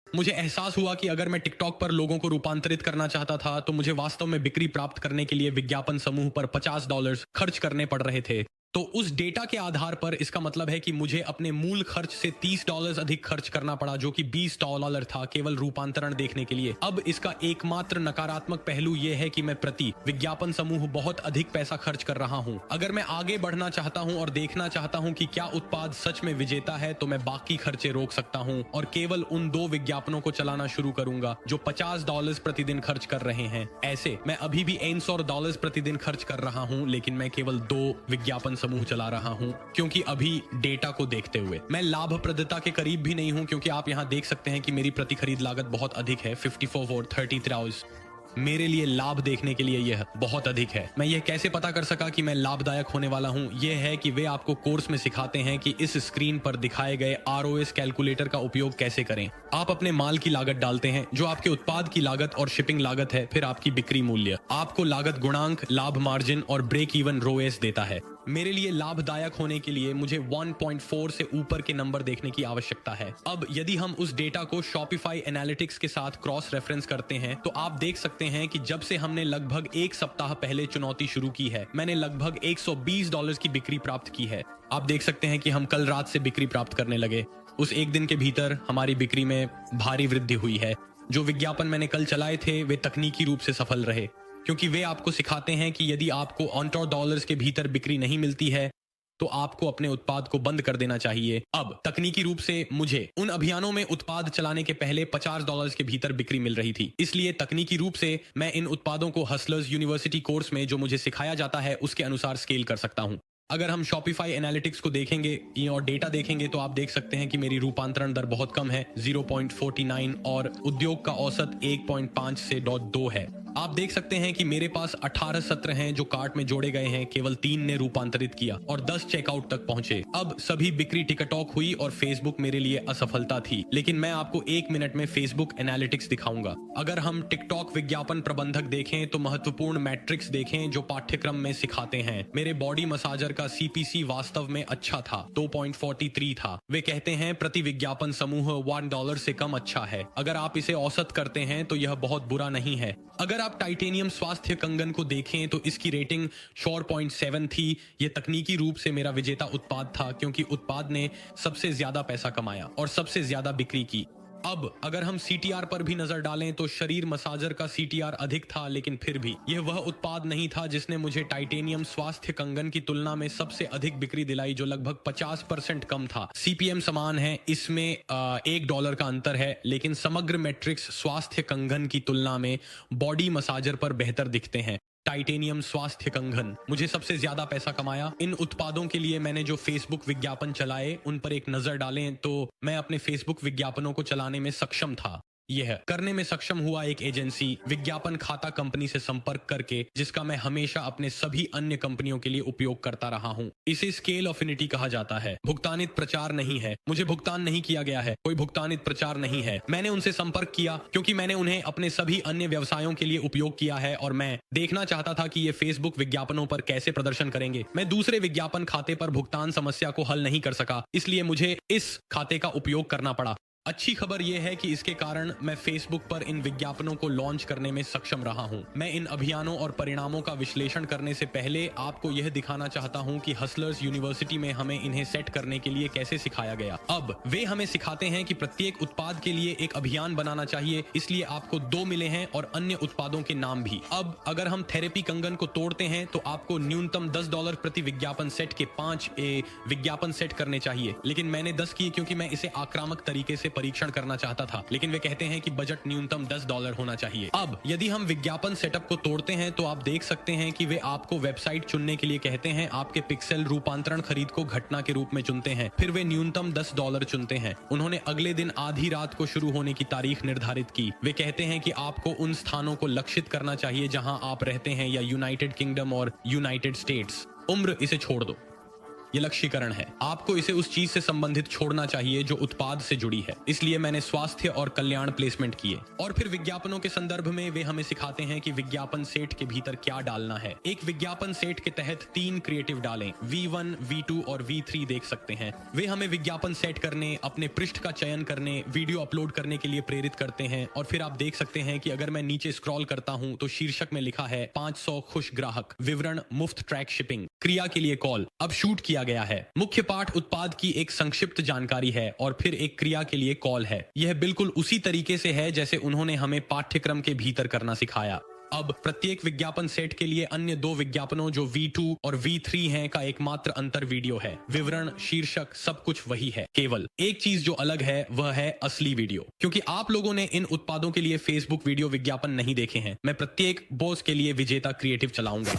मुझे एहसास हुआ कि अगर मैं टिकटॉक पर लोगों को रूपांतरित करना चाहता था तो मुझे वास्तव में बिक्री प्राप्त करने के लिए विज्ञापन समूह पर $50 खर्च करने पड़ रहे थे। तो उस डेटा के आधार पर इसका मतलब है कि मुझे अपने मूल खर्च से $30 अधिक खर्च करना पड़ा, जो कि $20 था केवल रूपांतरण देखने के लिए। अब इसका एकमात्र नकारात्मक पहलू यह है कि मैं प्रति विज्ञापन समूह बहुत अधिक पैसा खर्च कर रहा हूं। अगर मैं आगे बढ़ना चाहता हूं और देखना चाहता हूं कि क्या उत्पाद सच में विजेता है, तो मैं बाकी खर्चे रोक सकता हूं और केवल उन 2 विज्ञापनों को चलाना शुरू करूंगा जो $50 प्रतिदिन खर्च कर रहे हैं। ऐसे मैं अभी भी $100 प्रतिदिन खर्च कर रहा हूं, लेकिन मैं केवल 2 विज्ञापन समूह चला रहा हूं, क्योंकि अभी डेटा को देखते हुए मैं लाभप्रदता के करीब भी नहीं हूं, क्योंकि आप यहां देख सकते हैं कि मेरी प्रति खरीद लागत बहुत अधिक है, 54 for 33 hours। मेरे लिए लाभ देखने के लिए यह बहुत अधिक है। मैं यह कैसे पता कर सका कि मैं लाभदायक होने वाला हूं? यह है कि वे आपको कोर्स में सिखाते हैं कि इस स्क्रीन पर दिखाए गए ROS कैलकुलेटर का उपयोग कैसे करें। आप अपने माल की लागत डालते हैं, जो आपके उत्पाद की लागत और शिपिंग लागत है, फिर आपकी बिक्री मूल्य आपको लागत गुणांक, लाभ मार्जिन और ब्रेक इवन ROAS देता है। मेरे लिए लाभदायक होने के लिए मुझे 1.4 से ऊपर के नंबर देखने की आवश्यकता है। अब यदि हम उस डेटा को Shopify एनालिटिक्स के साथ क्रॉस रेफरेंस करते हैं, तो आप देख सकते हैं कि जब से हमने लगभग 1 सप्ताह पहले चुनौती शुरू की है, मैंने लगभग $120 की बिक्री प्राप्त की है। आप देख सकते हैं कि हम कल रात से बिक्री प्राप्त करने लगे। उस एक दिन के भीतर हमारी बिक्री में भारी वृद्धि हुई है। जो विज्ञापन मैंने कल चलाए थे वे तकनीकी रूप से सफल रहे, क्योंकि वे आपको सिखाते हैं कि यदि आपको $100 के भीतर बिक्री नहीं मिलती है तो आपको अपने उत्पाद को बंद कर देना चाहिए। अब तकनीकी रूप से मुझे उन अभियानों में उत्पाद चलाने के पहले $50 के भीतर बिक्री मिल रही थी, इसलिए तकनीकी रूप से मैं इन उत्पादों को हसलर्स यूनिवर्सिटी कोर्स में जो मुझे सिखाया जाता है उसके अनुसार स्केल कर सकता हूं। अगर हम Shopify एनालिटिक्स को देखेंगे और डेटा देखेंगे तो आप देख सकते हैं कि मेरी रूपांतरण दर बहुत कम है, 0.49, और उद्योग का औसत 1.5 से 2 है। आप देख सकते हैं कि मेरे पास 18 सत्र हैं जो कार्ट में जोड़े गए हैं, केवल 3 ने रूपांतरित किया और 10 चेकआउट तक पहुंचे। अब सभी बिक्री टिकटॉक हुई और फेसबुक मेरे लिए असफलता थी, लेकिन मैं आपको 1 मिनट में फेसबुक एनालिटिक्स दिखाऊंगा। अगर हम टिकटॉक विज्ञापन प्रबंधक देखें तो महत्वपूर्ण मैट्रिक्स देखें जो पाठ्यक्रम में सिखाते हैं। मेरे बॉडी मसाजर का CPC वास्तव में अच्छा था, 2.43 था। वे कहते हैं प्रति विज्ञापन समूह $1 से कम अच्छा है। अगर आप इसे औसत करते हैं तो यह बहुत बुरा नहीं है। अगर आप टाइटेनियम स्वास्थ्य कंगन को देखें तो इसकी रेटिंग 4.7 थी। यह तकनीकी रूप से मेरा विजेता उत्पाद था, क्योंकि उत्पाद ने सबसे ज्यादा पैसा कमाया और सबसे ज्यादा बिक्री की। अब अगर हम CTR पर भी नजर डालें तो शरीर मसाजर का CTR अधिक था, लेकिन फिर भी यह वह उत्पाद नहीं था जिसने मुझे टाइटेनियम स्वास्थ्य कंगन की तुलना में सबसे अधिक बिक्री दिलाई, जो लगभग 50% कम था। CPM समान है, इसमें $1 का अंतर है, लेकिन समग्र मैट्रिक्स स्वास्थ्य कंगन की तुलना में बॉडी मसाजर पर बेहतर दिखते हैं। टाइटेनियम स्वास्थ्य कंगन मुझे सबसे ज्यादा पैसा कमाया। इन उत्पादों के लिए मैंने जो फेसबुक विज्ञापन चलाए उन पर एक नजर डालें तो मैं अपने फेसबुक विज्ञापनों को चलाने में सक्षम था। यह करने में सक्षम हुआ एक एजेंसी विज्ञापन खाता कंपनी से संपर्क करके, जिसका मैं हमेशा अपने सभी अन्य कंपनियों के लिए उपयोग करता रहा हूं। इसे स्केल ऑफिनिटी कहा जाता है। भुगतानित प्रचार नहीं है, मुझे भुगतान नहीं किया गया है, कोई भुगतानित प्रचार नहीं है। मैंने उनसे संपर्क किया क्योंकि मैंने उन्हें अपने सभी अन्य व्यवसायों के लिए उपयोग किया है और मैं देखना चाहता था कि ये फेसबुक विज्ञापनों पर कैसे प्रदर्शन करेंगे। मैं दूसरे विज्ञापन खाते पर भुगतान समस्या को हल नहीं कर सका, इसलिए मुझे इस खाते का उपयोग करना पड़ा। अच्छी खबर यह है कि इसके कारण मैं फेसबुक पर इन विज्ञापनों को लॉन्च करने में सक्षम रहा हूं। मैं इन अभियानों और परिणामों का विश्लेषण करने से पहले आपको यह दिखाना चाहता हूं कि हसलर्स यूनिवर्सिटी में हमें इन्हें सेट करने के लिए कैसे सिखाया गया। अब वे हमें सिखाते हैं कि प्रत्येक उत्पाद के लिए एक अभियान बनाना चाहिए, इसलिए आपको 2 मिले हैं और अन्य उत्पादों के नाम भी। अब अगर हम थेरेपी कंगन को तोड़ते हैं तो आपको न्यूनतम $10 प्रति विज्ञापन सेट के 5 विज्ञापन सेट करने चाहिए, लेकिन मैंने 10 किए क्योंकि मैं इसे आक्रामक तरीके से परीक्षण करना चाहता था। लेकिन वे कहते हैं कि बजट न्यूनतम $10 होना चाहिए। अब यदि हम विज्ञापन सेटअप को तोड़ते हैं तो आप देख सकते हैं कि वे आपको वेबसाइट चुनने के लिए कहते हैं, आपके पिक्सेल रूपांतरण खरीद को घटना के रूप में चुनते हैं, फिर वे न्यूनतम $10 चुनते हैं। उन्होंने अगले दिन आधी रात को शुरू होने की तारीख निर्धारित की। वे कहते हैं कि आपको उन स्थानों को लक्षित करना चाहिए जहां आप रहते हैं या यूनाइटेड किंगडम और यूनाइटेड स्टेट्स। उम्र इसे छोड़ दो, ये लक्ष्यीकरण है। आपको इसे उस चीज से संबंधित छोड़ना चाहिए जो उत्पाद से जुड़ी है। इसलिए मैंने स्वास्थ्य और कल्याण प्लेसमेंट किए। और फिर विज्ञापनों के संदर्भ में वे हमें सिखाते हैं कि विज्ञापन सेट के भीतर क्या डालना है। एक विज्ञापन सेट के तहत 3 क्रिएटिव डालें, V1, V2 और V3 देख सकते हैं। वे हमें विज्ञापन सेट करने, अपने पृष्ठ का चयन करने, वीडियो अपलोड करने के लिए प्रेरित करते हैं। और फिर आप देख सकते हैं कि अगर मैं नीचे स्क्रॉल करता हूं तो शीर्षक में लिखा है 500 खुश ग्राहक, विवरण मुफ्त ट्रैक शिपिंग, क्रिया के लिए कॉल। अब शूट किया गया है। मुख्य पाठ उत्पाद की एक संक्षिप्त जानकारी है और फिर एक क्रिया के लिए कॉल है। यह बिल्कुल उसी तरीके से है जैसे उन्होंने हमें पाठ्यक्रम के भीतर करना सिखाया। अब प्रत्येक विज्ञापन सेट के लिए अन्य 2 विज्ञापनों जो V2 और V3 हैं का एकमात्र अंतर वीडियो है। विवरण, शीर्षक, सब कुछ वही है। केवल एक चीज जो अलग है वह है असली वीडियो। क्योंकि आप लोगों ने इन उत्पादों के लिए फेसबुक वीडियो विज्ञापन नहीं देखे हैं, मैं प्रत्येक बॉस के लिए विजेता क्रिएटिव चलाऊंगा।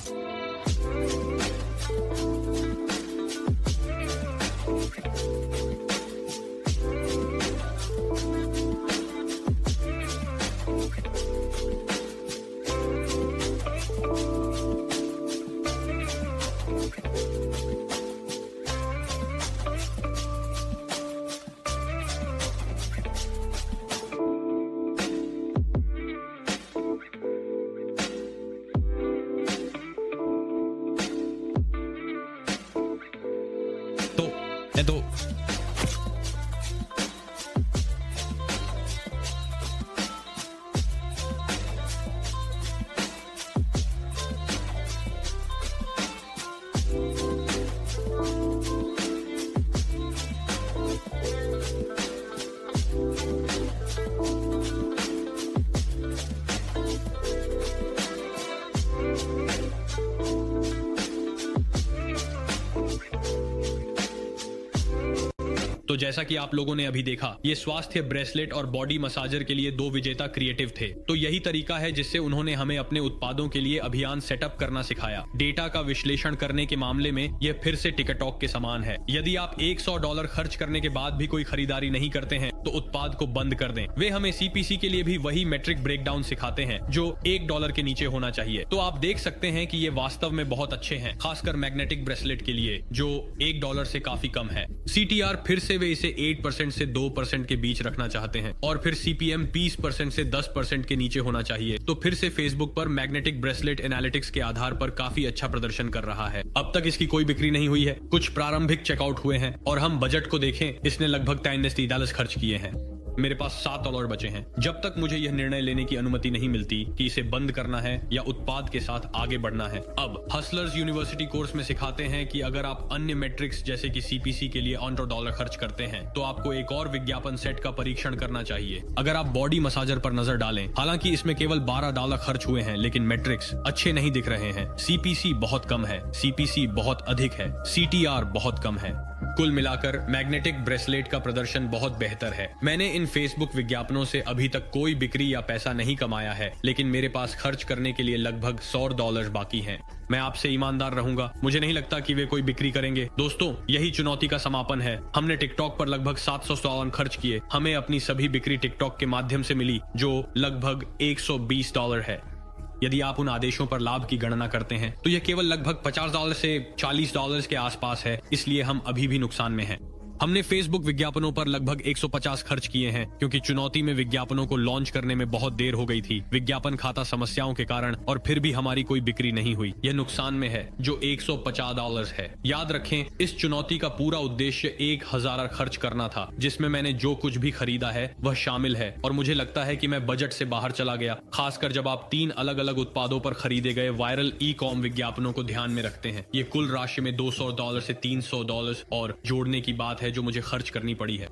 तो तो जैसा कि आप लोगों ने अभी देखा, ये स्वास्थ्य ब्रेसलेट और बॉडी मसाजर के लिए 2 विजेता क्रिएटिव थे। तो यही तरीका है जिससे उन्होंने हमें अपने उत्पादों के लिए अभियान सेटअप करना सिखाया। डेटा का विश्लेषण करने के मामले में यह फिर से टिकटॉक के समान है। यदि आप $100 खर्च करने के बाद भी कोई खरीदारी नहीं करते हैं तो उत्पाद को बंद कर दें। वे हमें CPC के लिए भी वही मेट्रिक ब्रेकडाउन सिखाते हैं जो $1 के नीचे होना चाहिए। तो आप देख सकते हैं कि ये वास्तव में बहुत अच्छे हैं, खासकर मैग्नेटिक ब्रेसलेट के लिए जो $1 से काफी कम है। CTR फिर से वे इसे 8% से 2% के बीच रखना चाहते हैं और फिर CPM 20% से 10% के नीचे होना चाहिए। तो फिर से फेसबुक पर मैग्नेटिक ब्रेसलेट एनालिटिक्स के आधार पर काफी अच्छा प्रदर्शन कर रहा है। अब तक इसकी कोई बिक्री नहीं हुई है, कुछ प्रारंभिक चेकआउट हुए हैं और हम बजट को देखें, इसने लगभग $10 खर्च किए हैं। मेरे पास $7 बचे हैं। जब तक मुझे यह निर्णय लेने की अनुमति नहीं मिलती कि इसे बंद करना है या उत्पाद के साथ आगे बढ़ना है। अब हसलर्स यूनिवर्सिटी कोर्स में सिखाते हैं कि अगर आप अन्य मैट्रिक्स जैसे कि CPC के लिए $100 खर्च करते हैं तो आपको एक और विज्ञापन सेट का परीक्षण करना चाहिए। अगर आप बॉडी मसाजर पर नजर डालें, हालांकि इसमें केवल $12 खर्च हुए हैं, लेकिन मैट्रिक्स अच्छे नहीं दिख रहे हैं। CPC बहुत कम है, CPC बहुत अधिक है, CTR बहुत कम है। कुल मिलाकर मैग्नेटिक ब्रेसलेट का प्रदर्शन बहुत बेहतर है। मैंने इन फेसबुक विज्ञापनों से अभी तक कोई बिक्री या पैसा नहीं कमाया है, लेकिन मेरे पास खर्च करने के लिए लगभग $100 बाकी हैं। मैं आपसे ईमानदार रहूंगा, मुझे नहीं लगता कि वे कोई बिक्री करेंगे। दोस्तों, यही चुनौती का समापन है। हमने टिकटॉक पर लगभग $700 खर्च किए। हमें अपनी सभी बिक्री टिकटॉक के माध्यम से मिली, जो लगभग $120 है। यदि आप उन आदेशों पर लाभ की गणना करते हैं तो यह केवल लगभग $50 से $40 के आसपास है, इसलिए हम अभी भी नुकसान में हैं। हमने फेसबुक विज्ञापनों पर लगभग 150 खर्च किए हैं, क्योंकि चुनौती में विज्ञापनों को लॉन्च करने में बहुत देर हो गई थी, विज्ञापन खाता समस्याओं के कारण, और फिर भी हमारी कोई बिक्री नहीं हुई। यह नुकसान में है, जो $150 है। याद रखें, इस चुनौती का पूरा उद्देश्य 1000 खर्च करना था, जिसमें मैंने जो कुछ भी खरीदा है वह शामिल है, और मुझे लगता है कि मैं बजट से बाहर चला गया, खासकर जब आप 3 अलग अलग उत्पादों पर खरीदे गए वायरल ई-कॉम विज्ञापनों को ध्यान में रखते हैं। ये कुल राशि में $200 से $300 और जोड़ने की बात है जो मुझे खर्च करनी पड़ी है।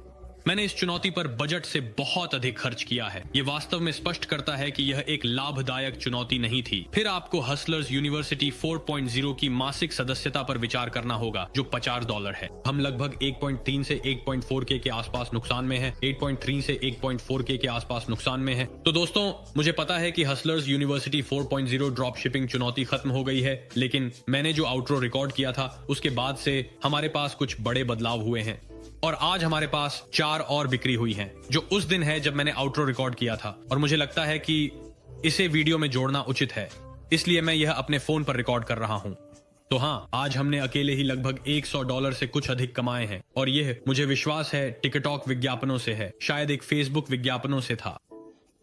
मैंने इस चुनौती पर बजट से बहुत अधिक खर्च किया है। ये वास्तव में स्पष्ट करता है कि यह एक लाभदायक चुनौती नहीं थी। फिर आपको हसलर्स यूनिवर्सिटी 4.0 की मासिक सदस्यता पर विचार करना होगा, जो $50 है। हम लगभग 1.3 से 1.4K के आसपास नुकसान में है, 8.3 से 1.4K के आसपास नुकसान में है। तो दोस्तों, मुझे पता है कि हसलर्स यूनिवर्सिटी 4.0 ड्रॉप शिपिंग चुनौती खत्म हो गई है, लेकिन मैंने जो आउट्रो रिकॉर्ड किया था उसके बाद से हमारे पास कुछ बड़े बदलाव हुए हैं, और आज हमारे पास 4 और बिक्री हुई हैं, जो उस दिन है जब मैंने आउट्रो रिकॉर्ड किया था, और मुझे लगता है कि इसे वीडियो में जोड़ना उचित है, इसलिए मैं यह अपने फोन पर रिकॉर्ड कर रहा हूं। तो हाँ, आज हमने अकेले ही लगभग $100 से कुछ अधिक कमाए हैं, और यह मुझे विश्वास है टिकटॉक विज्ञापनों से है, शायद एक फेसबुक विज्ञापनों से था।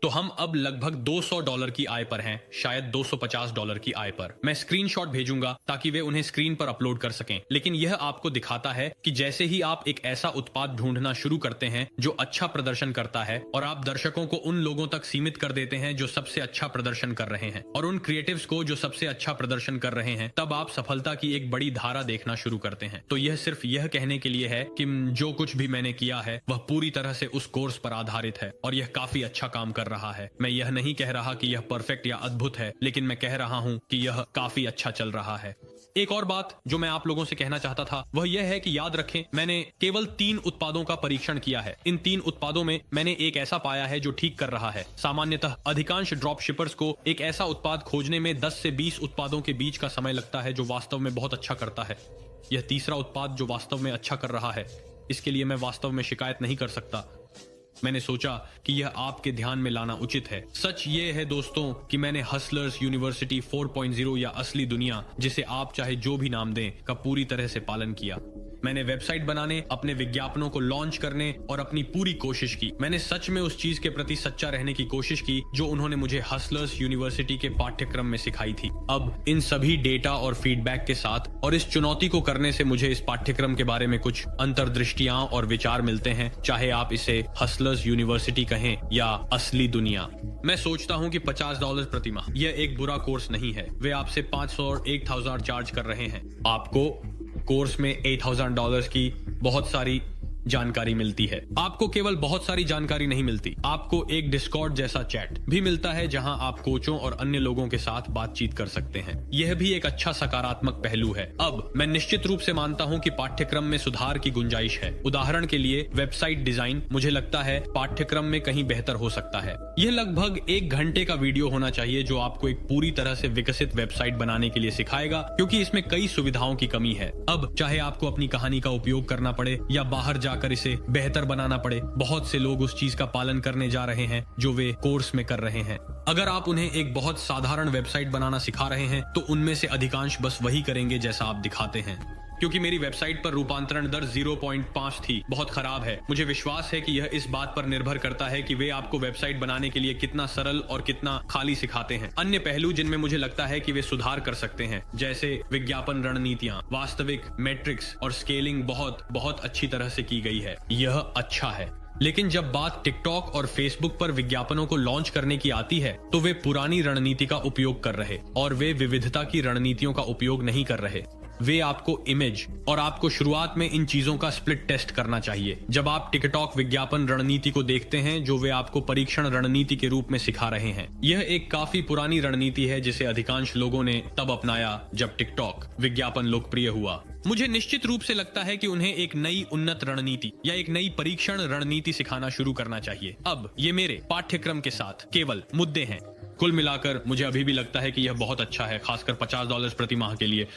तो हम अब लगभग $200 की आय पर हैं, शायद $250 की आय पर। मैं स्क्रीनशॉट भेजूंगा ताकि वे उन्हें स्क्रीन पर अपलोड कर सकें, लेकिन यह आपको दिखाता है कि जैसे ही आप एक ऐसा उत्पाद ढूंढना शुरू करते हैं जो अच्छा प्रदर्शन करता है, और आप दर्शकों को उन लोगों तक सीमित कर देते हैं जो सबसे अच्छा प्रदर्शन कर रहे हैं, और उन क्रिएटिव्स को जो सबसे अच्छा प्रदर्शन कर रहे हैं, तब आप सफलता की एक बड़ी धारा देखना शुरू करते हैं। तो यह सिर्फ यह कहने के लिए है कि जो कुछ भी मैंने किया है वह पूरी तरह से उस कोर्स पर आधारित है, और यह काफी अच्छा काम कर रहा है। मैं यह नहीं कह रहा कि यह परफेक्ट या अद्भुत है, लेकिन मैं कह रहा हूं कि यह काफी अच्छा चल रहा है। एक और बात जो मैं आप लोगों से कहना चाहता था वह यह है कि याद रखें, मैंने केवल 3 उत्पादों का परीक्षण किया है। इन 3 उत्पादों में मैंने एक ऐसा पाया है जो ठीक कर रहा है। सामान्यतः अधिकांश ड्रॉप शिपर्स को एक ऐसा उत्पाद खोजने में 10 से 20 उत्पादों के बीच का समय लगता है जो वास्तव में बहुत अच्छा करता है। यह तीसरा उत्पाद जो वास्तव में अच्छा कर रहा है, इसके लिए मैं वास्तव में शिकायत नहीं कर सकता। मैंने सोचा कि यह आपके ध्यान में लाना उचित है। सच ये है दोस्तों कि मैंने हसलर्स यूनिवर्सिटी 4.0 या असली दुनिया, जिसे आप चाहे जो भी नाम दें, का पूरी तरह से पालन किया। मैंने वेबसाइट बनाने, अपने विज्ञापनों को लॉन्च करने और अपनी पूरी कोशिश की। मैंने सच में उस चीज के प्रति सच्चा रहने की कोशिश की जो उन्होंने मुझे हसलर्स यूनिवर्सिटी के पाठ्यक्रम में सिखाई थी। अब इन सभी डेटा और फीडबैक के साथ और इस चुनौती को करने से मुझे इस पाठ्यक्रम के बारे में कुछ अंतर्दृष्टियां और विचार मिलते हैं, चाहे आप इसे हसलर्स यूनिवर्सिटी कहें या असली दुनिया। मैं सोचता हूं कि $50 प्रति माह यह एक बुरा कोर्स नहीं है। वे आपसे 500 और 1000 चार्ज कर रहे हैं। आपको कोर्स में $8000 की बहुत सारी जानकारी मिलती है। आपको केवल बहुत सारी जानकारी नहीं मिलती, आपको एक डिस्कॉर्ड जैसा चैट भी मिलता है जहां आप कोचों और अन्य लोगों के साथ बातचीत कर सकते हैं। यह भी एक अच्छा सकारात्मक पहलू है। अब मैं निश्चित रूप से मानता हूं कि पाठ्यक्रम में सुधार की गुंजाइश है। उदाहरण के लिए वेबसाइट डिजाइन, मुझे लगता है पाठ्यक्रम में कहीं बेहतर हो सकता है। यह लगभग 1 घंटे का वीडियो होना चाहिए जो आपको एक पूरी तरह से विकसित वेबसाइट बनाने के लिए सिखाएगा, क्योंकि इसमें कई सुविधाओं की कमी है। अब चाहे आपको अपनी कहानी का उपयोग करना पड़े या बाहर जाकर इसे बेहतर बनाना पड़े, बहुत से लोग उस चीज का पालन करने जा रहे हैं जो वे कोर्स में कर रहे हैं। अगर आप उन्हें एक बहुत साधारण वेबसाइट बनाना सिखा रहे हैं तो उनमें से अधिकांश बस वही करेंगे जैसा आप दिखाते हैं। क्योंकि मेरी वेबसाइट पर रूपांतरण दर 0.5 थी, बहुत खराब है। मुझे विश्वास है कि यह इस बात पर निर्भर करता है कि वे आपको वेबसाइट बनाने के लिए कितना सरल और कितना खाली सिखाते हैं। अन्य पहलू जिनमें मुझे लगता है कि वे सुधार कर सकते हैं, जैसे विज्ञापन रणनीतियां, वास्तविक मैट्रिक्स और स्केलिंग बहुत अच्छी तरह से की गई है। यह अच्छा है। लेकिन जब बात टिकटॉक और फेसबुक पर विज्ञापनों को लॉन्च करने की आती है तो वे पुरानी रणनीति का उपयोग कर रहे और वे विविधता की रणनीतियों का उपयोग नहीं कर रहे। वे आपको इमेज और आपको शुरुआत में इन चीजों का स्प्लिट टेस्ट करना चाहिए। जब आप टिकटॉक विज्ञापन रणनीति को देखते हैं जो वे आपको परीक्षण रणनीति के रूप में सिखा रहे हैं, यह एक काफी पुरानी रणनीति है जिसे अधिकांश लोगों ने तब अपनाया जब टिकटॉक विज्ञापन लोकप्रिय हुआ। मुझे निश्चित रूप से लगता है कि उन्हें एक नई उन्नत रणनीति या एक नई परीक्षण रणनीति सिखाना शुरू करना चाहिए। अब ये मेरे पाठ्यक्रम के साथ केवल मुद्दे हैं। कुल मिलाकर मुझे अभी भी लगता है कि यह बहुत अच्छा है, खासकर $50 प्रति माह के लिए।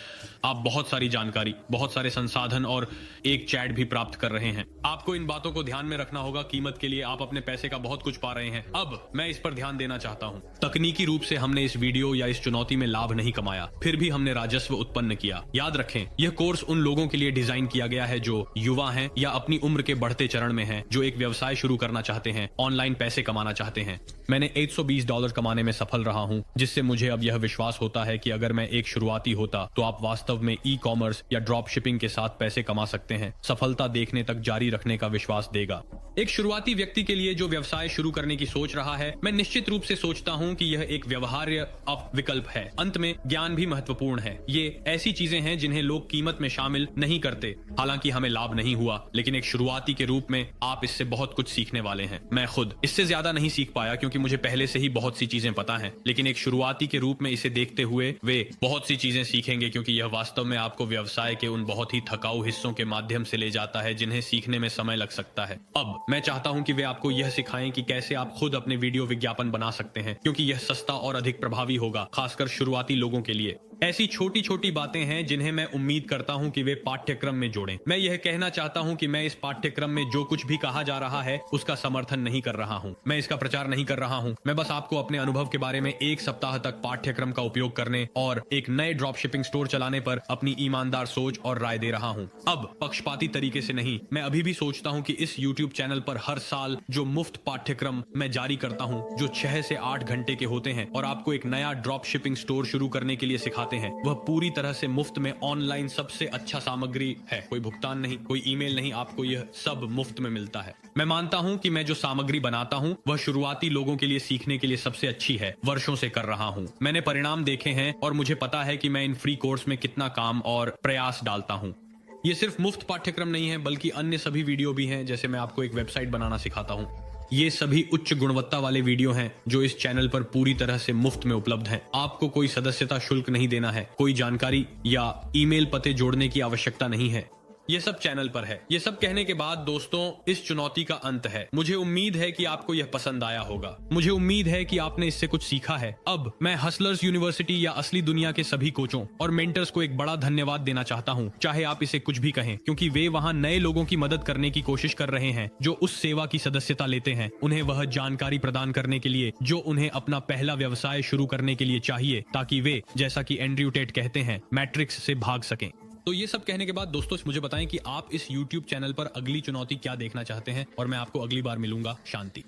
आप बहुत सारी जानकारी, बहुत सारे संसाधन और एक चैट भी प्राप्त कर रहे हैं। आपको इन बातों को ध्यान में रखना होगा। कीमत के लिए आप अपने पैसे का बहुत कुछ पा रहे हैं। अब मैं इस पर ध्यान देना चाहता हूं। तकनीकी रूप से हमने इस वीडियो या इस चुनौती में लाभ नहीं कमाया, फिर भी हमने राजस्व उत्पन्न किया। याद रखें, यह कोर्स उन लोगों के लिए डिजाइन किया गया है जो युवा हैं या अपनी उम्र के बढ़ते चरण में हैं, जो एक व्यवसाय शुरू करना चाहते हैं, ऑनलाइन पैसे कमाना चाहते हैं। मैंने $820 कमाने में सफल रहा हूं, जिससे मुझे अब यह विश्वास होता है कि अगर मैं एक शुरुआती होता तो आप वास्तव में ई कॉमर्स या ड्रॉप शिपिंग के साथ पैसे कमा सकते हैं। सफलता देखने तक जारी रखने का विश्वास देगा। एक शुरुआती व्यक्ति के लिए जो व्यवसाय शुरू करने की सोच रहा है, मैं निश्चित रूप से सोचता हूं कि यह एक व्यवहार्य विकल्प है। अंत में ज्ञान भी महत्वपूर्ण है। ये ऐसी चीजें हैं जिन्हें लोग कीमत में शामिल नहीं करते। हालांकि हमें लाभ नहीं हुआ, लेकिन एक शुरुआती के रूप में आप इससे बहुत कुछ सीखने वाले हैं। मैं खुद इससे ज्यादा नहीं सीख पाया क्योंकि मुझे पहले से ही बहुत सी चीजें पता हैं, लेकिन एक शुरुआती के रूप में इसे देखते हुए वे बहुत सी चीजें सीखेंगे, क्योंकि यह वास्तव में आपको व्यवसाय के उन बहुत ही थकाऊ हिस्सों के माध्यम से ले जाता है जिन्हें सीखने में समय लग सकता है। अब मैं चाहता हूं कि वे आपको यह सिखाएं कि कैसे आप खुद अपने वीडियो विज्ञापन बना सकते हैं, क्योंकि यह सस्ता और अधिक प्रभावी होगा, खासकर शुरुआती लोगों के लिए। ऐसी छोटी छोटी बातें हैं जिन्हें मैं उम्मीद करता हूं कि वे पाठ्यक्रम में जोड़ें। मैं यह कहना चाहता हूं कि मैं इस पाठ्यक्रम में जो कुछ भी कहा जा रहा है उसका समर्थन नहीं कर रहा हूं। मैं इसका प्रचार नहीं कर रहा हूं। मैं बस आपको अपने अनुभव के बारे में 1 सप्ताह तक पाठ्यक्रम का उपयोग करने और एक नए ड्रॉप शिपिंग स्टोर चलाने पर अपनी ईमानदार सोच और राय दे रहा हूं। अब पक्षपाती तरीके से नहीं। मैं अभी भी सोचता हूं कि इस YouTube चैनल पर हर साल जो मुफ्त पाठ्यक्रम मैं जारी करता हूं, जो 6 से 8 घंटे के होते हैं और आपको एक नया ड्रॉप शिपिंग स्टोर शुरू करने के लिए सिखाते हैं, वह पूरी तरह से मुफ्त में ऑनलाइन सबसे अच्छा सामग्री है। कोई भुगतान नहीं, कोई ईमेल नहीं, आपको यह सब मुफ्त में मिलता है। मैं मानता हूं कि मैं जो सामग्री बनाता हूं वह शुरुआती लोगों के लिए सीखने के लिए सबसे अच्छी है। वर्षों से कर रहा हूं। मैंने परिणाम देखे हैं और मुझे पता है कि मैं इन फ्री कोर्स में कितना काम और प्रयास डालता हूं। ये सिर्फ मुफ्त पाठ्यक्रम नहीं है, बल्कि अन्य सभी वीडियो भी हैं। जैसे मैं आपको एक वेबसाइट बनाना सिखाता हूं। ये सभी उच्च गुणवत्ता वाले वीडियो हैं जो इस चैनल पर पूरी तरह से मुफ्त में उपलब्ध हैं। आपको कोई सदस्यता शुल्क नहीं देना है, कोई जानकारी या ईमेल पते जोड़ने की आवश्यकता नहीं है। ये सब चैनल पर है। ये सब कहने के बाद दोस्तों, इस चुनौती का अंत है। मुझे उम्मीद है कि आपको यह पसंद आया होगा। मुझे उम्मीद है कि आपने इससे कुछ सीखा है। अब मैं हसलर्स यूनिवर्सिटी या असली दुनिया के सभी कोचों और मेंटर्स को एक बड़ा धन्यवाद देना चाहता हूं, चाहे आप इसे कुछ भी कहें, क्योंकि वे वहां नए लोगों की मदद करने की कोशिश कर रहे हैं जो उस सेवा की सदस्यता लेते हैं। उन्हें वह जानकारी प्रदान करने के लिए जो उन्हें अपना पहला व्यवसाय शुरू करने के लिए चाहिए, ताकि वे, जैसा कि एंड्रयू टेट कहते हैं, मैट्रिक्स से भाग सकें। तो ये सब कहने के बाद दोस्तों, मुझे बताएं कि आप इस YouTube चैनल पर अगली चुनौती क्या देखना चाहते हैं, और मैं आपको अगली बार मिलूंगा। शांति।